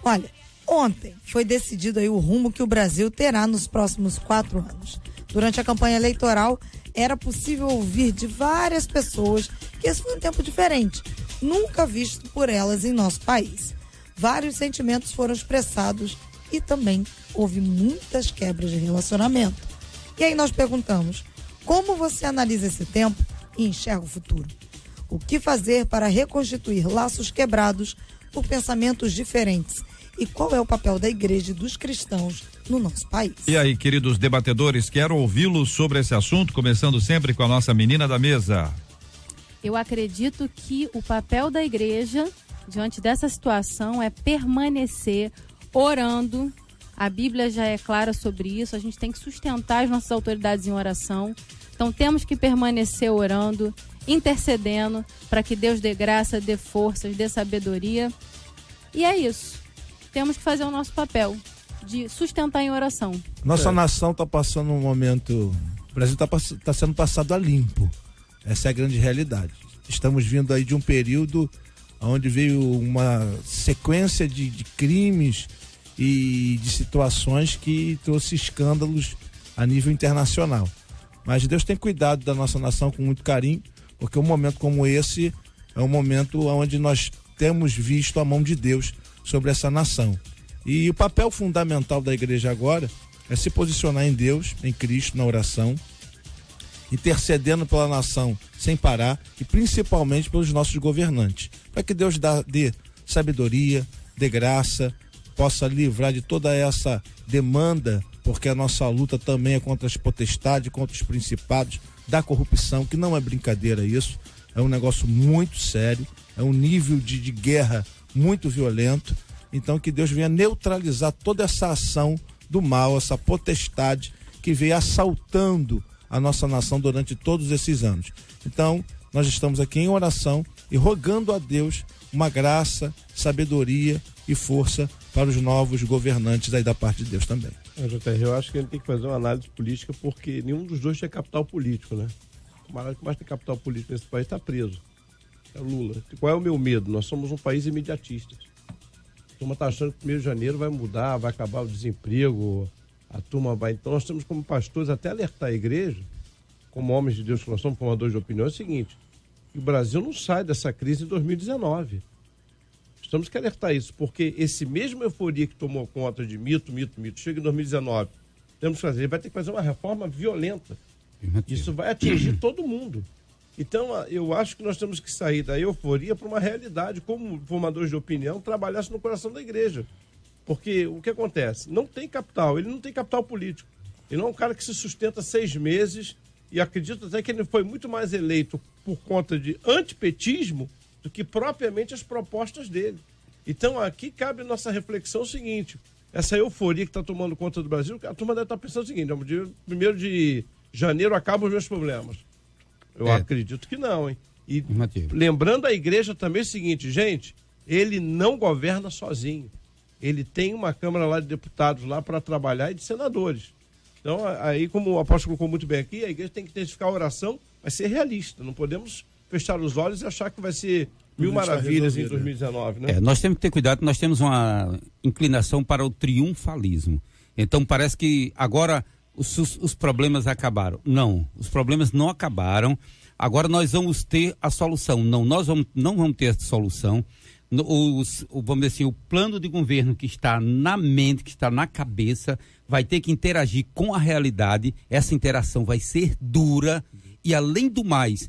Olha, ontem foi decidido aí o rumo que o Brasil terá nos próximos 4 anos. Durante a campanha eleitoral, era possível ouvir de várias pessoas que esse foi um tempo diferente, nunca visto por elas em nosso país. Vários sentimentos foram expressados e também houve muitas quebras de relacionamento. E aí nós perguntamos: como você analisa esse tempo e enxerga o futuro? O que fazer para reconstituir laços quebrados por pensamentos diferentes? E qual é o papel da igreja e dos cristãos no nosso país? E aí, queridos debatedores, quero ouvi-los sobre esse assunto, começando sempre com a nossa menina da mesa. Eu acredito que o papel da igreja, diante dessa situação, é permanecer orando. A Bíblia já é clara sobre isso, a gente tem que sustentar as nossas autoridades em oração. Então temos que permanecer orando, intercedendo, para que Deus dê graça, dê forças, dê sabedoria. E é isso. Temos que fazer o nosso papel de sustentar em oração. Nossa nação está passando um momento... O Brasil está sendo passado a limpo. Essa é a grande realidade. Estamos vindo aí de um período onde veio uma sequência de crimes e de situações que trouxe escândalos a nível internacional. Mas Deus tem cuidado da nossa nação com muito carinho, porque um momento como esse é um momento onde nós temos visto a mão de Deus sobre essa nação. E o papel fundamental da igreja agora é se posicionar em Deus, em Cristo, na oração, intercedendo pela nação sem parar e principalmente pelos nossos governantes, para que Deus dê sabedoria, dê graça, possa livrar de toda essa demanda, porque a nossa luta também é contra as potestades, contra os principados, da corrupção, que não é brincadeira isso, é um negócio muito sério, é um nível de guerra muito violento. Então que Deus venha neutralizar toda essa ação do mal, essa potestade que veio assaltando a nossa nação durante todos esses anos. Então nós estamos aqui em oração e rogando a Deus uma graça, sabedoria e força para os novos governantes aí da parte de Deus também. JR, eu acho que ele tem que fazer uma análise política, porque nenhum dos dois tem capital político, né? O camarada que mais tem capital político nesse país está preso. É o Lula. Qual é o meu medo? Nós somos um país imediatista. A turma está achando que 1º de janeiro vai mudar, vai acabar o desemprego, a turma vai... Então nós temos como pastores até alertar a igreja, como homens de Deus que nós somos, formadores de opinião, é o seguinte: o Brasil não sai dessa crise em 2019. Temos que alertar isso, porque esse mesmo euforia que tomou conta de mito, chega em 2019, temos que fazer, ele vai ter que fazer uma reforma violenta. Isso vai atingir todo mundo. Então, eu acho que nós temos que sair da euforia para uma realidade, como formadores de opinião, trabalhasse no coração da igreja. Porque o que acontece? Não tem capital, ele não tem capital político. Ele não é um cara que se sustenta 6 meses, e acredito até que ele foi muito mais eleito por conta de antipetismo do que propriamente as propostas dele. Então aqui cabe a nossa reflexão o seguinte: essa euforia que está tomando conta do Brasil, a turma deve estar pensando o seguinte: 1º de janeiro acabam os meus problemas. Eu acredito que não, hein? E lembrando a igreja também o seguinte, gente, ele não governa sozinho. Ele tem uma Câmara lá de deputados lá para trabalhar e de senadores. Então aí, como o apóstolo colocou muito bem aqui, a igreja tem que intensificar a oração, mas ser realista. Não podemos fechar os olhos e achar que vai ser mil maravilhas em 2019, né? Nós temos que ter cuidado, nós temos uma inclinação para o triunfalismo. Então parece que agora os problemas acabaram. Não, os problemas não acabaram. Agora nós vamos ter a solução. Não, nós não vamos ter a solução. Vamos dizer assim, o plano de governo que está na mente, que está na cabeça, vai ter que interagir com a realidade. Essa interação vai ser dura e, além do mais,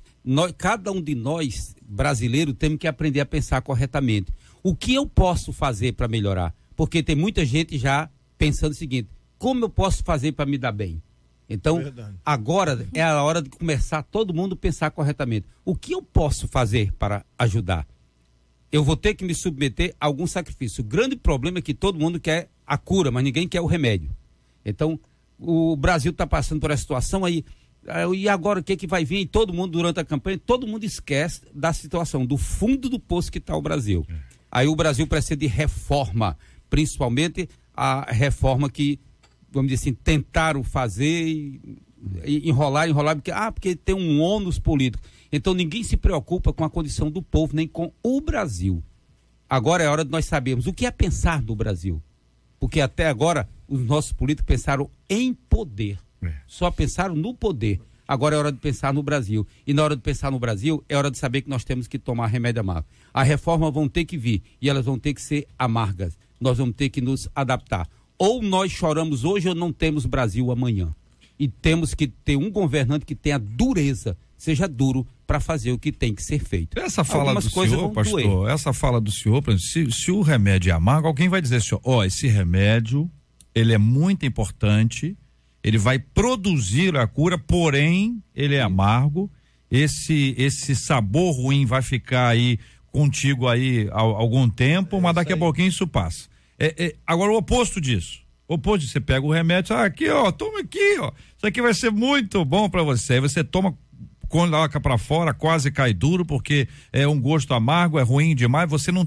cada um de nós, brasileiro, temos que aprender a pensar corretamente. O que eu posso fazer para melhorar? Porque tem muita gente já pensando o seguinte: como eu posso fazer para me dar bem? Então, agora é a hora de começar todo mundo a pensar corretamente. O que eu posso fazer para ajudar? Eu vou ter que me submeter a algum sacrifício. O grande problema é que todo mundo quer a cura, mas ninguém quer o remédio. Então, o Brasil está passando por essa situação aí. E agora o que vai vir? E todo mundo, durante a campanha, todo mundo esquece da situação, do fundo do poço que está o Brasil. Aí o Brasil precisa de reforma, principalmente a reforma que, vamos dizer assim, tentaram fazer e enrolar, porque tem um ônus político. Então ninguém se preocupa com a condição do povo, nem com o Brasil. Agora é hora de nós sabermos o que é pensar do Brasil. Porque até agora os nossos políticos pensaram em poder. Só pensaram no poder. Agora é hora de pensar no Brasil. E na hora de pensar no Brasil, é hora de saber que nós temos que tomar remédio amargo. As reformas vão ter que vir e elas vão ter que ser amargas. Nós vamos ter que nos adaptar. Ou nós choramos hoje ou não temos Brasil amanhã. E temos que ter um governante que tenha dureza, seja duro, para fazer o que tem que ser feito. Essa fala do senhor, pastor, essa fala do senhor, se o remédio é amargo, alguém vai dizer assim, esse remédio, ele é muito importante, ele vai produzir a cura, porém, ele é amargo, esse sabor ruim vai ficar aí contigo aí há algum tempo, mas daqui a pouquinho isso passa. Agora o oposto disso. Você pega o remédio, aqui, toma aqui, isso aqui vai ser muito bom para você. Aí você toma, coloca para fora, quase cai duro, porque é um gosto amargo, é ruim demais, você não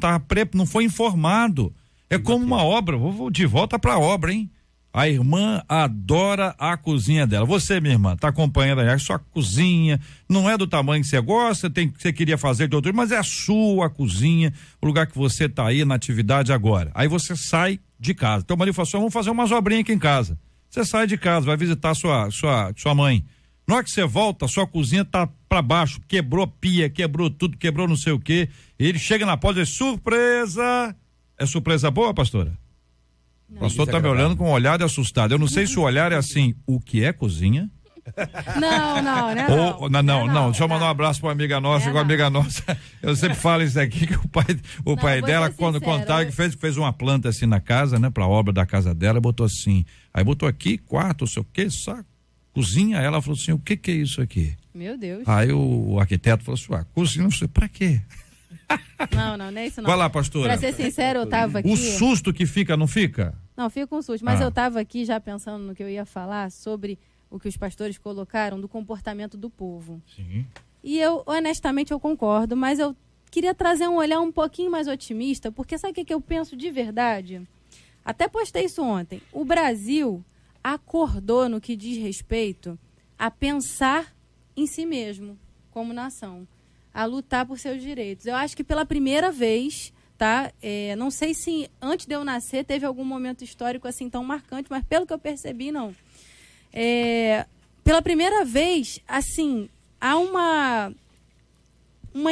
não foi informado. É como uma obra, vou de volta para a obra, hein? A irmã adora a cozinha dela. Você, minha irmã, tá acompanhando aí a sua cozinha, não é do tamanho que você gosta, você queria fazer de outro, mas é a sua cozinha, o lugar que você tá aí na atividade agora. Aí você sai de casa. Teu marido falou assim, vamos fazer umas obrinhas aqui em casa. Você sai de casa, vai visitar sua mãe. Na hora que você volta, a sua cozinha tá pra baixo, quebrou pia, quebrou tudo, quebrou não sei o quê. Ele chega na porta e diz, surpresa! É surpresa boa, pastora? O pastor tá me olhando com um olhar de assustado. Eu não sei se o olhar é assim, o que é cozinha? Não. Não. Deixa eu mandar um abraço pra uma amiga nossa, com a amiga nossa. Eu sempre falo isso aqui, que o pai dela, quando contava que fez uma planta assim na casa, né, pra obra da casa dela, botou assim. Aí botou aqui, quarto, não sei o que, saco, cozinha. Aí ela falou assim, o que é isso aqui? Meu Deus. Aí o arquiteto falou assim, cozinha, não sei, pra quê? Não é isso não. Vai lá, pastora. Pra ser sincero, eu tava aqui. O susto que fica, não fica? Não, fica com susto. Mas eu tava aqui já pensando no que eu ia falar sobre o que os pastores colocaram do comportamento do povo. Sim. E eu, honestamente, eu concordo, mas eu queria trazer um olhar um pouquinho mais otimista, porque sabe o que eu penso de verdade? Até postei isso ontem. O Brasil acordou no que diz respeito a pensar em si mesmo, como nação, a lutar por seus direitos. Eu acho que pela primeira vez, tá? Não sei se antes de eu nascer teve algum momento histórico assim tão marcante, mas pelo que eu percebi, não. Pela primeira vez, assim, há uma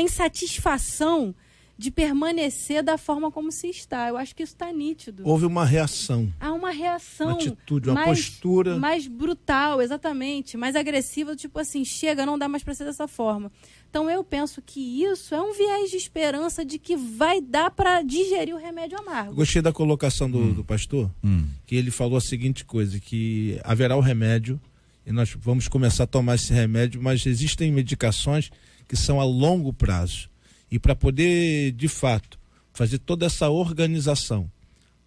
insatisfação de permanecer da forma como se está. Eu acho que isso está nítido. Houve uma reação. Há uma reação. Uma atitude, uma postura. Mais brutal, exatamente. Mais agressiva, tipo assim, chega, não dá mais para ser dessa forma. Então eu penso que isso é um viés de esperança de que vai dar para digerir o remédio amargo. Gostei da colocação do pastor, que ele falou a seguinte coisa, que haverá o remédio e nós vamos começar a tomar esse remédio, mas existem medicações que são a longo prazo. E para poder, de fato, fazer toda essa organização,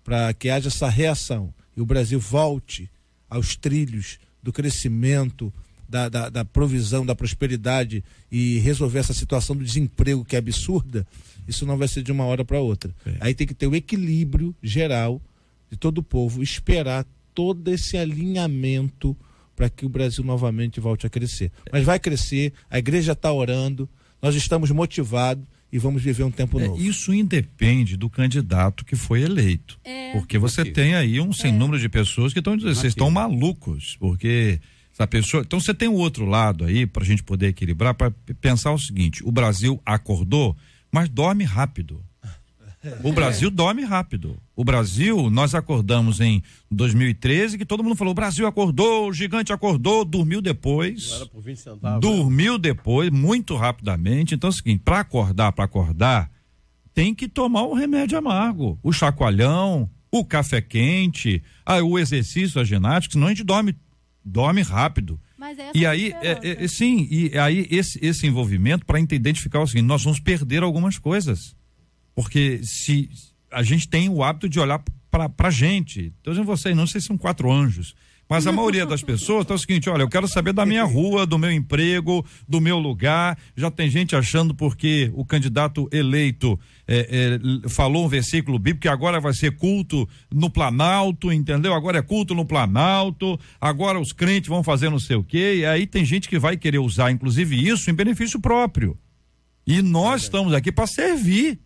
para que haja essa reação e o Brasil volte aos trilhos do crescimento, da provisão, da prosperidade e resolver essa situação do desemprego que é absurda, isso não vai ser de uma hora para outra. Aí tem que ter o equilíbrio geral de todo o povo, esperar todo esse alinhamento para que o Brasil novamente volte a crescer. Mas vai crescer, a igreja está orando, nós estamos motivados e vamos viver um tempo novo. Isso independe do candidato que foi eleito. Porque você tem aí um sem número de pessoas que estão dizendo, vocês estão malucos, porque essa pessoa... Então você tem o outro lado aí, para a gente poder equilibrar, para pensar o seguinte, o Brasil acordou, mas dorme rápido. O Brasil dorme rápido. O Brasil, nós acordamos em 2013, que todo mundo falou, o Brasil acordou, o gigante acordou, dormiu depois. Era por 20 centavos. Dormiu depois, muito rapidamente. Então é o seguinte, para acordar, tem que tomar o remédio amargo, o chacoalhão, o café quente, o exercício, a ginástica, senão a gente dorme rápido. Mas e aí, esse envolvimento, para identificar o seguinte, nós vamos perder algumas coisas. Porque se a gente tem o hábito de olhar pra gente, tô dizendo vocês, não sei se são 4 anjos, mas a maioria das pessoas tá o seguinte, olha, eu quero saber da minha rua, do meu emprego, do meu lugar. Já tem gente achando porque o candidato eleito falou um versículo bíblico que agora vai ser culto no Planalto, entendeu? Agora é culto no Planalto, agora os crentes vão fazer não sei o quê, e aí tem gente que vai querer usar inclusive isso em benefício próprio. E nós estamos aqui para servir.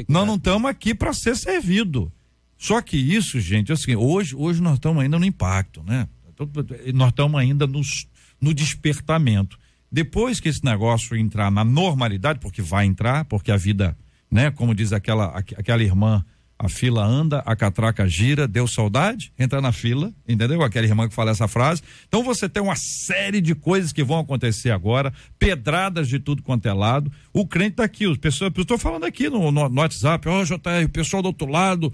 Nós não estamos aqui para ser servido. Só que isso, gente, assim, hoje nós estamos ainda no impacto, né? Nós estamos ainda no despertamento. Depois que esse negócio entrar na normalidade, porque vai entrar, porque a vida, né? Como diz aquela irmã, a fila anda, a catraca gira, deu saudade, entra na fila, entendeu? Aquela irmã que fala essa frase. Então você tem uma série de coisas que vão acontecer agora, pedradas de tudo quanto é lado. O crente tá aqui, eu estou falando aqui no WhatsApp, JR, o pessoal do outro lado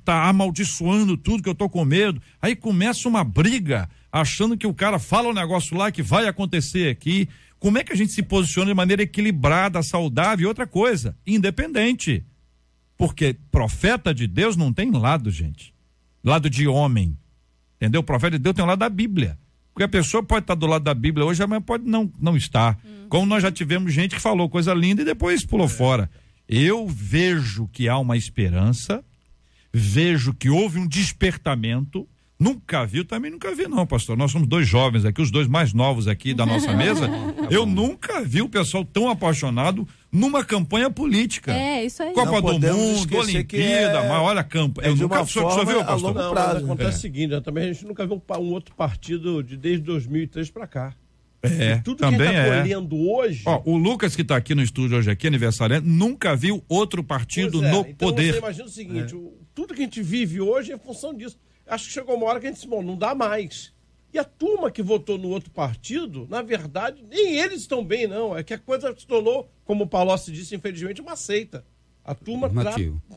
tá amaldiçoando tudo, que eu tô com medo. Aí começa uma briga, achando que o cara fala um negócio lá que vai acontecer aqui. Como é que a gente se posiciona de maneira equilibrada, saudável e outra coisa, independente? Porque profeta de Deus não tem lado, gente. Lado de homem. Entendeu? O profeta de Deus tem o lado da Bíblia. Porque a pessoa pode estar do lado da Bíblia hoje, mas pode não estar. Como nós já tivemos gente que falou coisa linda e depois pulou fora. Eu vejo que há uma esperança, vejo que houve um despertamento. Nunca vi não, pastor. Nós somos 2 jovens aqui, os 2 mais novos aqui da nossa mesa. Eu nunca vi o pessoal tão apaixonado numa campanha política. Isso aí. Não Copa do podemos Mundo, esquecer Olimpíada, mas olha a campanha. de nunca uma forma viu, a pastor? longo prazo. Acontece o seguinte, também a gente nunca viu um outro partido desde 2003 para cá. É, E tudo também que a gente tá é. colhendo hoje... Ó, o Lucas que está aqui no estúdio hoje aqui, aniversariante, nunca viu outro partido Pois é, no então poder. Você imagina o seguinte, tudo que a gente vive hoje é em função disso. Acho que chegou uma hora que a gente disse, bom, não dá mais. E a turma que votou no outro partido, na verdade, nem eles estão bem, não. É que a coisa se tornou, como o Palocci disse, infelizmente, uma seita. A turma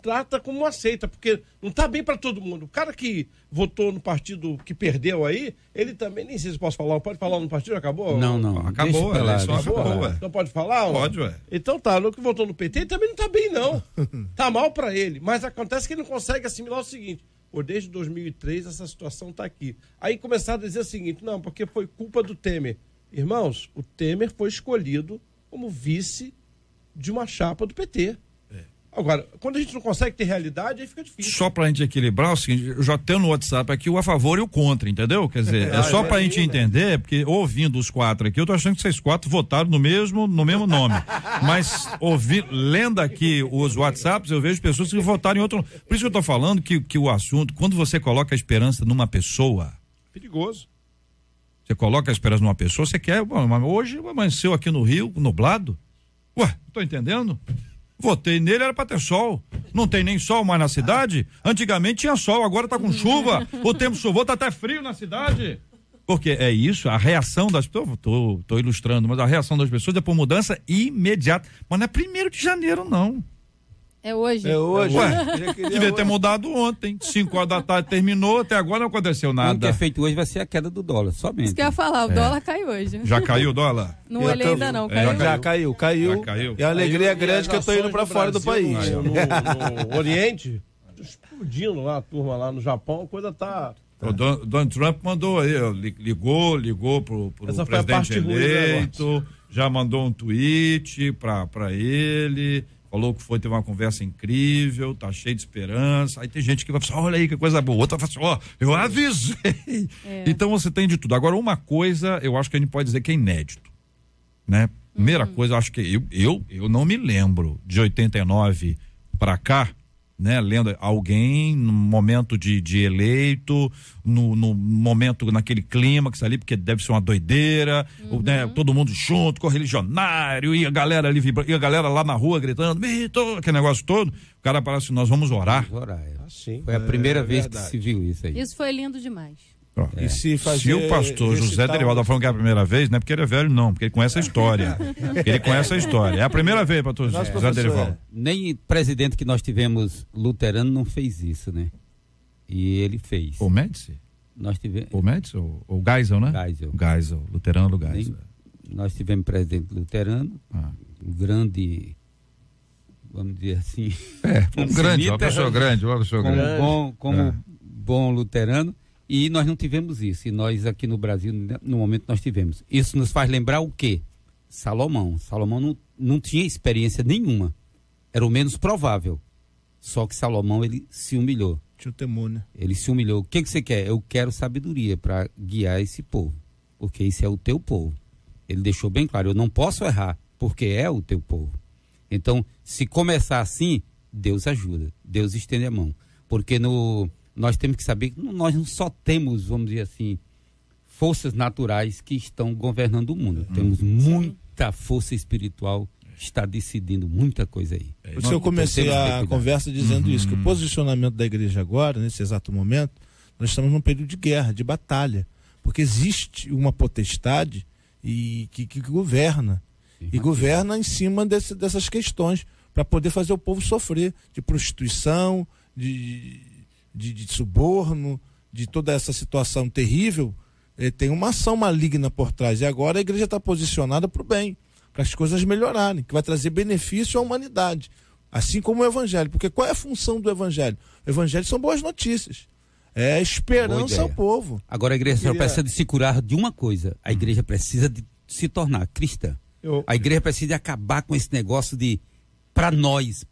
trata como uma seita, porque não está bem para todo mundo. O cara que votou no partido que perdeu aí, ele também, nem sei se posso falar, pode falar no partido? Acabou? Não. Acabou, Deixa pra lá, só deixa pra acabou, lá. ué. Então pode falar? Pode, ué. Então tá, no que votou no PT, ele também não tá bem, não. Tá mal para ele. Mas acontece que ele não consegue assimilar o seguinte: pô, desde 2003 essa situação tá aqui. Aí começaram a dizer o seguinte: não, porque foi culpa do Temer. Irmãos, o Temer foi escolhido como vice de uma chapa do PT. Agora, quando a gente não consegue ter realidade, aí fica difícil. Só pra gente equilibrar, é o seguinte, eu já tenho no WhatsApp aqui o a favor e o contra, entendeu? Quer dizer, é só pra gente entender, porque ouvindo os quatro aqui, eu tô achando que vocês quatro votaram no mesmo nome. Mas lendo aqui os WhatsApps, eu vejo pessoas que votaram em outro. Por isso que eu tô falando que o assunto, quando você coloca a esperança numa pessoa, Perigoso. você coloca a esperança numa pessoa, você quer, bom, mas hoje amanheceu aqui no Rio, nublado. Ué, tô entendendo? Votei nele, era pra ter sol. Não tem nem sol mais na cidade? Antigamente tinha sol, agora tá com chuva. O tempo chovou, tá até frio na cidade. Porque é isso, a reação das pessoas, tô ilustrando, mas a reação das pessoas é por mudança imediata. Mas não é 1º de janeiro, não. É hoje. É hoje. Ué, devia ter mudado ontem. 5 horas da tarde terminou, até agora não aconteceu O que é nada. feito hoje vai ser a queda do dólar, somente. Isso que eu ia falar, o dólar caiu hoje. Já caiu o dólar? Não olhei ainda não, caiu. Já caiu. Já caiu. E a alegria é Aí, grande que eu tô indo pra fora do país. No Oriente, explodindo lá a turma lá no Japão, a coisa tá... O Donald Trump mandou aí, ó, ligou pro Essa foi a presidente parte ruim do eleito, já mandou um tweet pra ele, falou que teve uma conversa incrível, tá cheio de esperança. Aí tem gente que vai falar, olha aí que coisa boa. Outra fala assim, ó, eu avisei. Então você tem de tudo. Agora, uma coisa, eu acho que a gente pode dizer que é inédito, né? Primeira coisa, eu acho que eu não me lembro de 89 pra cá, né, lendo alguém no momento de eleito, no momento, naquele clímax ali, porque deve ser uma doideira, né, todo mundo junto, correligionário, e a galera ali vibrando, e a galera lá na rua gritando, aquele negócio todo, o cara fala assim, nós vamos orar. Sim. Foi a primeira vez que se viu isso aí. Isso foi lindo demais. E Se o pastor José Derivaldo tá falando que é a primeira vez, não é porque ele é velho, não, porque ele conhece a história. Ele conhece a história. É a primeira vez, pastor José Derivaldo. Nem presidente que nós tivemos luterano não fez isso, né? E ele fez. O Médici? Nós tivemos. O Médici? O Geisel, né? Geisel, luterano do Geisel. Nós tivemos presidente luterano, um grande, vamos dizer assim. Um grande, uma pessoa grande, uma pessoa grande. Como bom luterano. E nós não tivemos isso. E nós aqui no Brasil, no momento, nós tivemos. Isso nos faz lembrar o quê? Salomão. Salomão não tinha experiência nenhuma. Era o menos provável. Só que Salomão, ele se humilhou. Tinha o temor, né? Ele se humilhou. O que você quer? Eu quero sabedoria para guiar esse povo. Porque esse é o teu povo. Ele deixou bem claro, eu não posso errar, porque é o teu povo. Então, se começar assim, Deus ajuda. Deus estende a mão. Porque nós temos que saber que nós não só temos, vamos dizer assim, forças naturais que estão governando o mundo. Temos muita força espiritual que está decidindo muita coisa aí. Por isso eu comecei a conversa dizendo isso, que o posicionamento da igreja agora, nesse exato momento, nós estamos num período de guerra, de batalha. Porque existe uma potestade que governa. E governa em cima dessas questões, para poder fazer o povo sofrer de prostituição, de suborno, de toda essa situação terrível. Tem uma ação maligna por trás. E agora a igreja está posicionada para o bem, para as coisas melhorarem, que vai trazer benefício à humanidade. Assim como o evangelho. Porque qual é a função do evangelho? O evangelho são boas notícias. É esperança ao povo. Agora a igreja só precisa de se curar de uma coisa. A igreja precisa de se tornar cristã. A igreja precisa de acabar com esse negócio de para nós.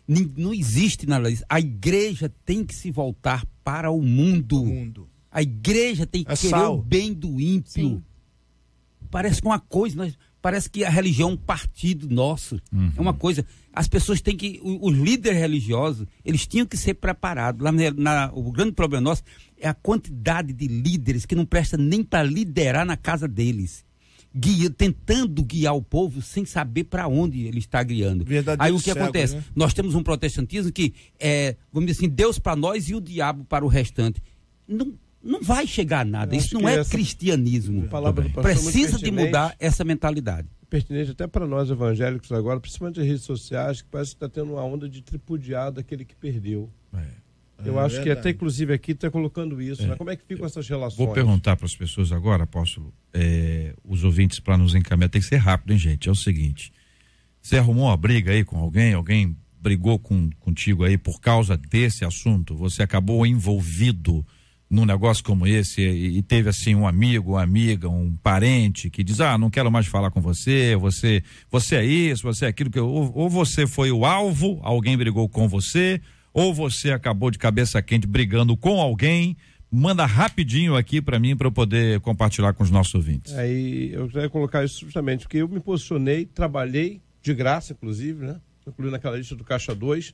Não existe nada disso. A igreja tem que se voltar para o mundo. A igreja tem que querer o bem do ímpio. Sim. Parece que uma coisa, Parece que a religião é um partido nosso. É uma coisa. As pessoas têm que. Os líderes religiosos, eles tinham que ser preparados. O grande problema nosso é a quantidade de líderes que não prestam nem para liderar na casa deles. Tentando guiar o povo sem saber para onde ele está guiando. Aí o que acontece? Né? Nós temos um protestantismo que é, vamos dizer assim, Deus para nós e o diabo para o restante. Não vai chegar a nada. Isso não é cristianismo. Precisa de mudar essa mentalidade. Pertinente até para nós evangélicos agora, principalmente as redes sociais, que parece que está tendo uma onda de tripudiar daquele que perdeu. Eu acho que até inclusive aqui está colocando isso. Né? Como é que ficam essas relações? Vou perguntar para as pessoas agora, apóstolo, os ouvintes, para nos encaminhar, tem que ser rápido, hein, gente? É o seguinte, você arrumou uma briga aí com alguém? Alguém brigou contigo aí por causa desse assunto? Você acabou envolvido num negócio como esse e teve assim um amigo, uma amiga, um parente que diz, não quero mais falar com você, você é isso, você é aquilo, ou você foi o alvo, alguém brigou com você, ou você acabou de cabeça quente brigando com alguém. Manda rapidinho aqui para mim, para eu poder compartilhar com os nossos ouvintes. Aí eu queria colocar isso justamente porque eu me posicionei, trabalhei de graça, inclusive, né? Incluindo naquela lista do Caixa 2,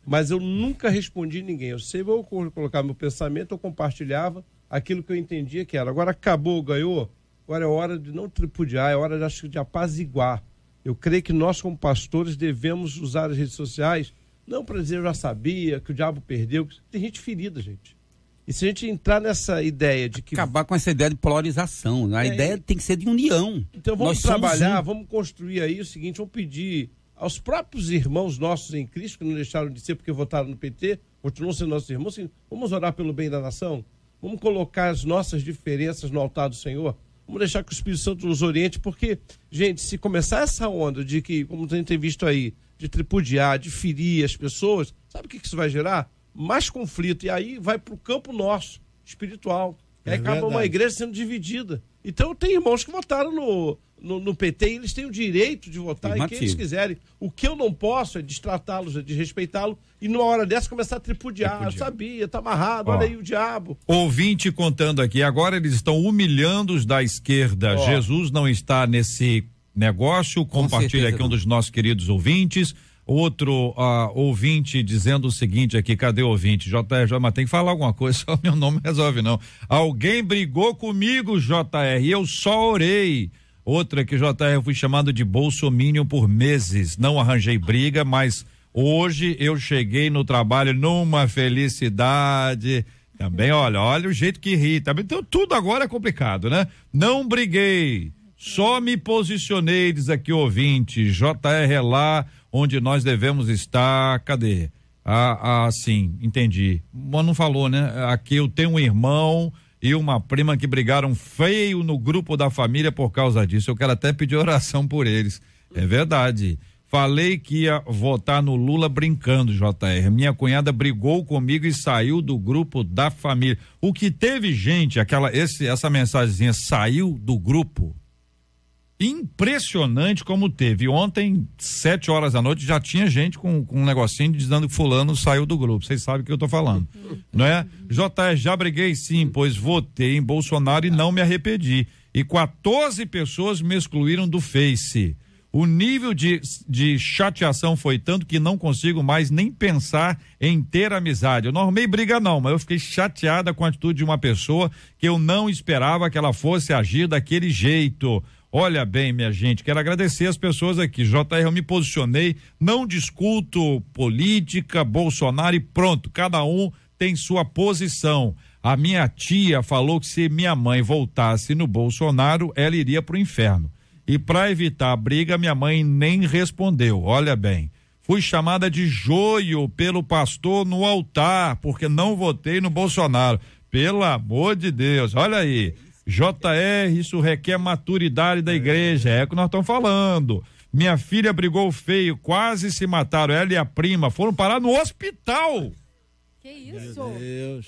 mas eu nunca respondi ninguém. Eu sei, vou colocar meu pensamento, eu compartilhava aquilo que eu entendia que era. Agora acabou, ganhou, agora é hora de não tripudiar, é hora de apaziguar. Eu creio que nós, como pastores, devemos usar as redes sociais, não para dizer eu já sabia, que o diabo perdeu, tem gente ferida, gente. E se a gente entrar nessa ideia de que... Acabar com essa ideia de polarização, a ideia tem que ser de união. Então vamos trabalhar, vamos construir aí o seguinte, vamos pedir aos próprios irmãos nossos em Cristo, que não deixaram de ser porque votaram no PT, continuam sendo nossos irmãos, assim, vamos orar pelo bem da nação, vamos colocar as nossas diferenças no altar do Senhor, vamos deixar que o Espírito Santo nos oriente, porque, gente, se começar essa onda de que, como a gente tem visto aí, de tripudiar, de ferir as pessoas, sabe o que isso vai gerar? Mais conflito, e aí vai para o campo nosso, espiritual. Aí acaba uma igreja sendo dividida. Então tem irmãos que votaram no PT e eles têm o direito de votar em quem eles quiserem. O que eu não posso é destratá-los, é desrespeitá-los e numa hora dessa começar a tripudiar. Eu sabia, tá amarrado, olha aí o diabo. Ouvinte contando aqui, agora eles estão humilhando os da esquerda. Jesus não está nesse negócio, compartilha aqui um dos nossos queridos ouvintes. Outro ouvinte dizendo o seguinte aqui, cadê o ouvinte? JR, mas tem que falar alguma coisa, só meu nome resolve não. Alguém brigou comigo, JR, eu só orei. Outra que, JR, eu fui chamado de bolsominion por meses, não arranjei briga, mas hoje eu cheguei no trabalho numa felicidade. Também, olha o jeito que ri, também, então tudo agora é complicado, né? Não briguei, só me posicionei, diz aqui o ouvinte, JR é lá onde nós devemos estar, cadê? Sim, entendi. Mas não falou, né? Aqui eu tenho um irmão e uma prima que brigaram feio no grupo da família por causa disso. Eu quero até pedir oração por eles. É verdade. Falei que ia votar no Lula brincando, JR. Minha cunhada brigou comigo e saiu do grupo da família. O que teve gente, essa mensagenzinha saiu do grupo. Impressionante como teve. Ontem, 7h da noite, já tinha gente com um negocinho dizendo que fulano saiu do grupo. Vocês sabem o que eu tô falando, não é? JR, já briguei sim, pois votei em Bolsonaro e não me arrependi. E 14 pessoas me excluíram do Face. O nível de chateação foi tanto que não consigo mais nem pensar em ter amizade. Eu não arrumei briga não, mas eu fiquei chateada com a atitude de uma pessoa que eu não esperava que ela fosse agir daquele jeito. Olha bem, minha gente, quero agradecer as pessoas aqui. JR, eu me posicionei, não discuto política, Bolsonaro e pronto, cada um tem sua posição. A minha tia falou que se minha mãe voltasse no Bolsonaro, ela iria pro inferno. E para evitar a briga, minha mãe nem respondeu. Olha bem, fui chamada de joio pelo pastor no altar, porque não votei no Bolsonaro. Pelo amor de Deus, olha aí. JR, isso requer maturidade da igreja, é o que nós estamos falando. Minha filha brigou feio, quase se mataram, ela e a prima foram parar no hospital. Que isso?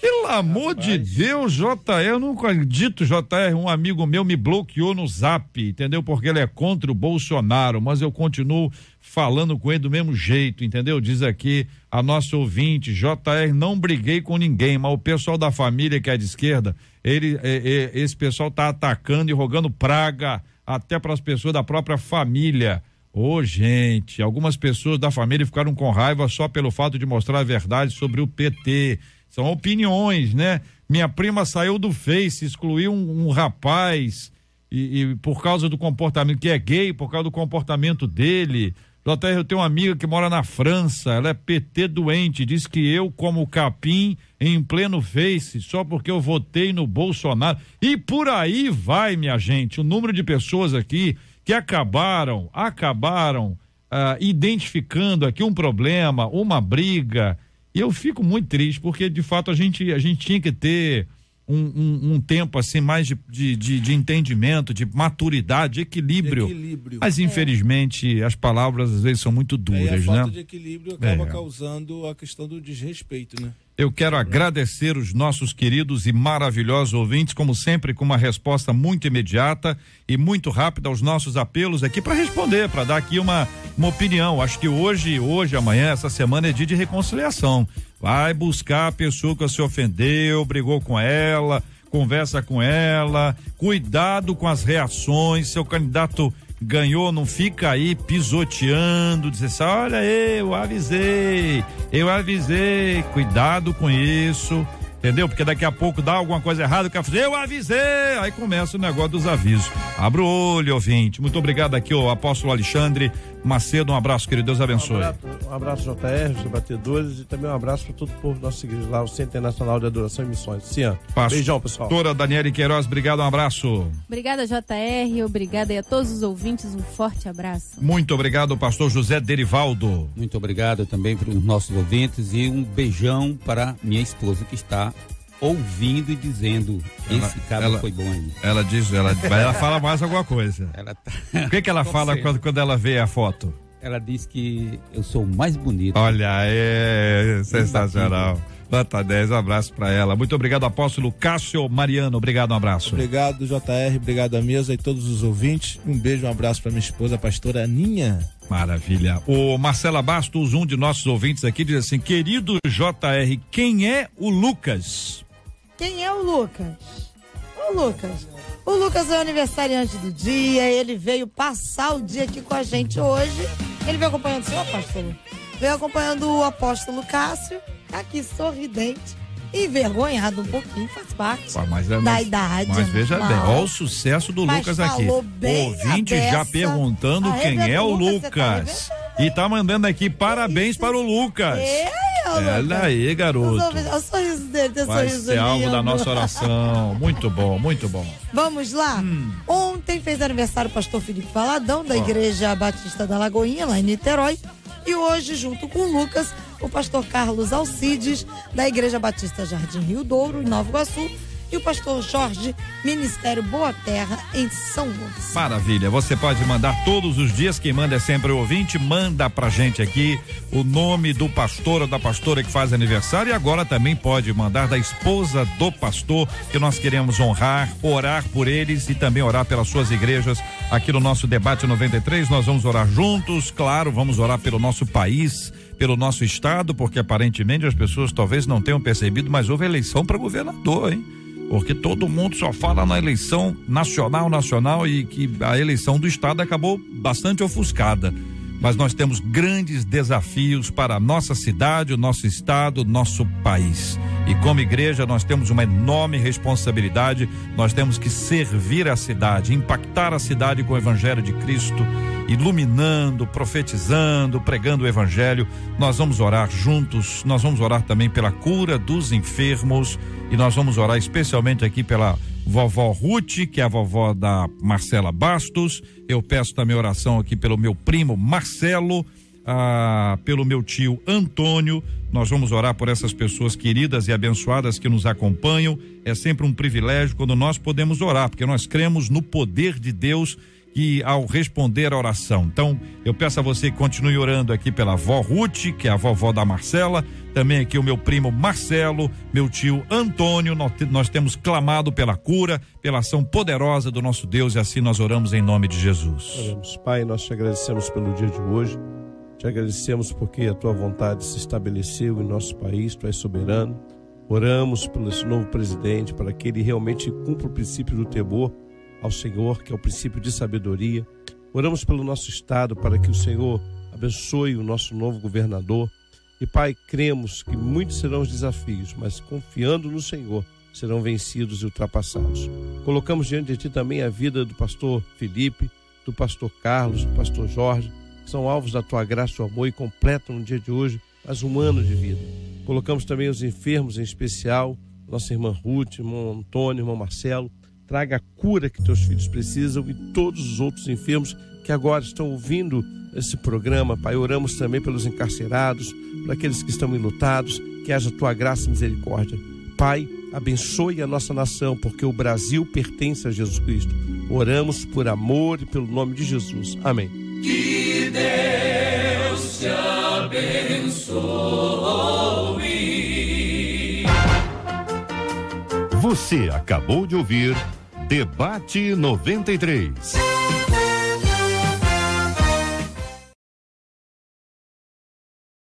Pelo amor de Deus, JR, eu não acredito, JR, um amigo meu me bloqueou no Zap, entendeu? Porque ele é contra o Bolsonaro, mas eu continuo falando com ele do mesmo jeito, entendeu? Diz aqui a nossa ouvinte, JR, não briguei com ninguém, mas o pessoal da família que é de esquerda, esse pessoal tá atacando e rogando praga até para as pessoas da própria família. Gente, algumas pessoas da família ficaram com raiva só pelo fato de mostrar a verdade sobre o PT. São opiniões, né? Minha prima saiu do Face, excluiu um rapaz e por causa do comportamento, que é gay, por causa do comportamento dele. JR, eu tenho uma amiga que mora na França, ela é PT doente, diz que eu como capim em pleno Face, só porque eu votei no Bolsonaro. E por aí vai, minha gente, o número de pessoas aqui que acabaram identificando aqui um problema, uma briga. E eu fico muito triste, porque de fato a gente tinha que ter um tempo assim mais de entendimento, de maturidade, de equilíbrio. Mas infelizmente as palavras às vezes são muito duras, a falta né? de equilíbrio acaba causando a questão do desrespeito, né? Eu quero agradecer os nossos queridos e maravilhosos ouvintes, como sempre, com uma resposta muito imediata e muito rápida aos nossos apelos aqui para responder, para dar aqui uma opinião. Acho que hoje, amanhã, essa semana é dia de reconciliação. Vai buscar a pessoa que você ofendeu, brigou com ela, conversa com ela, cuidado com as reações. Seu candidato ganhou, não fica aí pisoteando, dizer assim, olha, eu avisei, cuidado com isso, entendeu? Porque daqui a pouco dá alguma coisa errada, o cara fala, eu avisei, aí começa o negócio dos avisos. Abra o olho, ouvinte. Muito obrigado aqui, o apóstolo Alexandre Macedo, um abraço, querido, Deus abençoe. Um abraço JR, os debatedores, e também um abraço para todo o povo da nossa igreja lá, o Centro Internacional de Adoração e Missões. Cian, beijão, pessoal. Pastora Daniele Queiroz, obrigado, um abraço. Obrigada, JR, obrigada aí a todos os ouvintes, um forte abraço. Muito obrigado, pastor José Derivaldo. Muito obrigado também para os nossos ouvintes e um beijão para minha esposa que está ouvindo e dizendo, esse cara foi bom aí. Ela fala mais alguma coisa. O que ela fala quando ela vê a foto? Ela diz que eu sou o mais bonito. Olha, é sensacional. Nota 10, um abraço pra ela. Muito obrigado, apóstolo Cássio Mariano. Obrigado, um abraço. Obrigado, JR, obrigado à mesa e todos os ouvintes. Um beijo, um abraço pra minha esposa, a pastora Aninha. Maravilha. O Marcela Bastos, um de nossos ouvintes aqui, diz assim, querido JR, quem é o Lucas? Quem é o Lucas? O Lucas é o aniversariante do dia, ele veio passar o dia aqui com a gente hoje. Ele veio acompanhando o seu apóstolo. Veio acompanhando o apóstolo Cássio, aqui sorridente, envergonhado um pouquinho, faz parte da idade. Mas veja bem, olha o sucesso do Lucas aqui. Ouvinte já perguntando quem é o Lucas. E tá mandando aqui parabéns para o Lucas. Olha aí, garoto. O sorriso dele, tem vai sorriso ser alvo lindo. da nossa oração. Muito bom, muito bom. Vamos lá? Ontem fez aniversário o pastor Felipe Valadão, da Igreja Batista da Lagoinha, lá em Niterói. E hoje, junto com o Lucas, o pastor Carlos Alcides, da Igreja Batista Jardim Rio Douro, em Nova Iguaçu, e o pastor Jorge, Ministério Boa Terra, em São Gonçalo. Maravilha, você pode mandar todos os dias, quem manda é sempre o ouvinte, manda pra gente aqui o nome do pastor ou da pastora que faz aniversário, e agora também pode mandar da esposa do pastor, que nós queremos honrar, orar por eles e também orar pelas suas igrejas. Aqui no nosso Debate 93, nós vamos orar juntos, claro, vamos orar pelo nosso país, pelo nosso estado, porque aparentemente as pessoas talvez não tenham percebido, mas houve eleição para governador, hein? Porque todo mundo só fala na eleição nacional e que a eleição do estado acabou bastante ofuscada. Mas nós temos grandes desafios para a nossa cidade, o nosso estado, o nosso país. E como igreja nós temos uma enorme responsabilidade, nós temos que servir a cidade, impactar a cidade com o evangelho de Cristo, iluminando, profetizando, pregando o evangelho. Nós vamos orar juntos, nós vamos orar também pela cura dos enfermos e nós vamos orar especialmente aqui pela vovó Ruth, que é a vovó da Marcela Bastos. Eu peço também oração aqui pelo meu primo Marcelo, pelo meu tio Antônio. Nós vamos orar por essas pessoas queridas e abençoadas que nos acompanham. É sempre um privilégio quando nós podemos orar, porque nós cremos no poder de Deus e ao responder a oração. Então, eu peço a você que continue orando aqui pela vó Ruth, que é a vovó da Marcela, também aqui o meu primo Marcelo, meu tio Antônio. Nós temos clamado pela cura, pela ação poderosa do nosso Deus, e assim nós oramos em nome de Jesus. Oramos, Pai, nós te agradecemos pelo dia de hoje, te agradecemos porque a tua vontade se estabeleceu em nosso país, tu és soberano. Oramos pelo esse novo presidente, para que ele realmente cumpra o princípio do temor ao Senhor, que é o princípio de sabedoria. Oramos pelo nosso estado para que o Senhor abençoe o nosso novo governador. E, Pai, cremos que muitos serão os desafios, mas confiando no Senhor, serão vencidos e ultrapassados. Colocamos diante de Ti também a vida do pastor Felipe, do pastor Carlos, do pastor Jorge, que são alvos da Tua graça e Teu amor e completam no dia de hoje mais um ano de vida. Colocamos também os enfermos, em especial, nossa irmã Ruth, irmão Antônio, irmão Marcelo. Traga a cura que Teus filhos precisam e todos os outros enfermos que agora estão ouvindo esse programa, Pai. Oramos também pelos encarcerados, por aqueles que estão enlutados, que haja Tua graça e misericórdia. Pai, abençoe a nossa nação, porque o Brasil pertence a Jesus Cristo. Oramos por amor e pelo nome de Jesus. Amém. Que Deus te abençoe. Você acabou de ouvir Debate 93.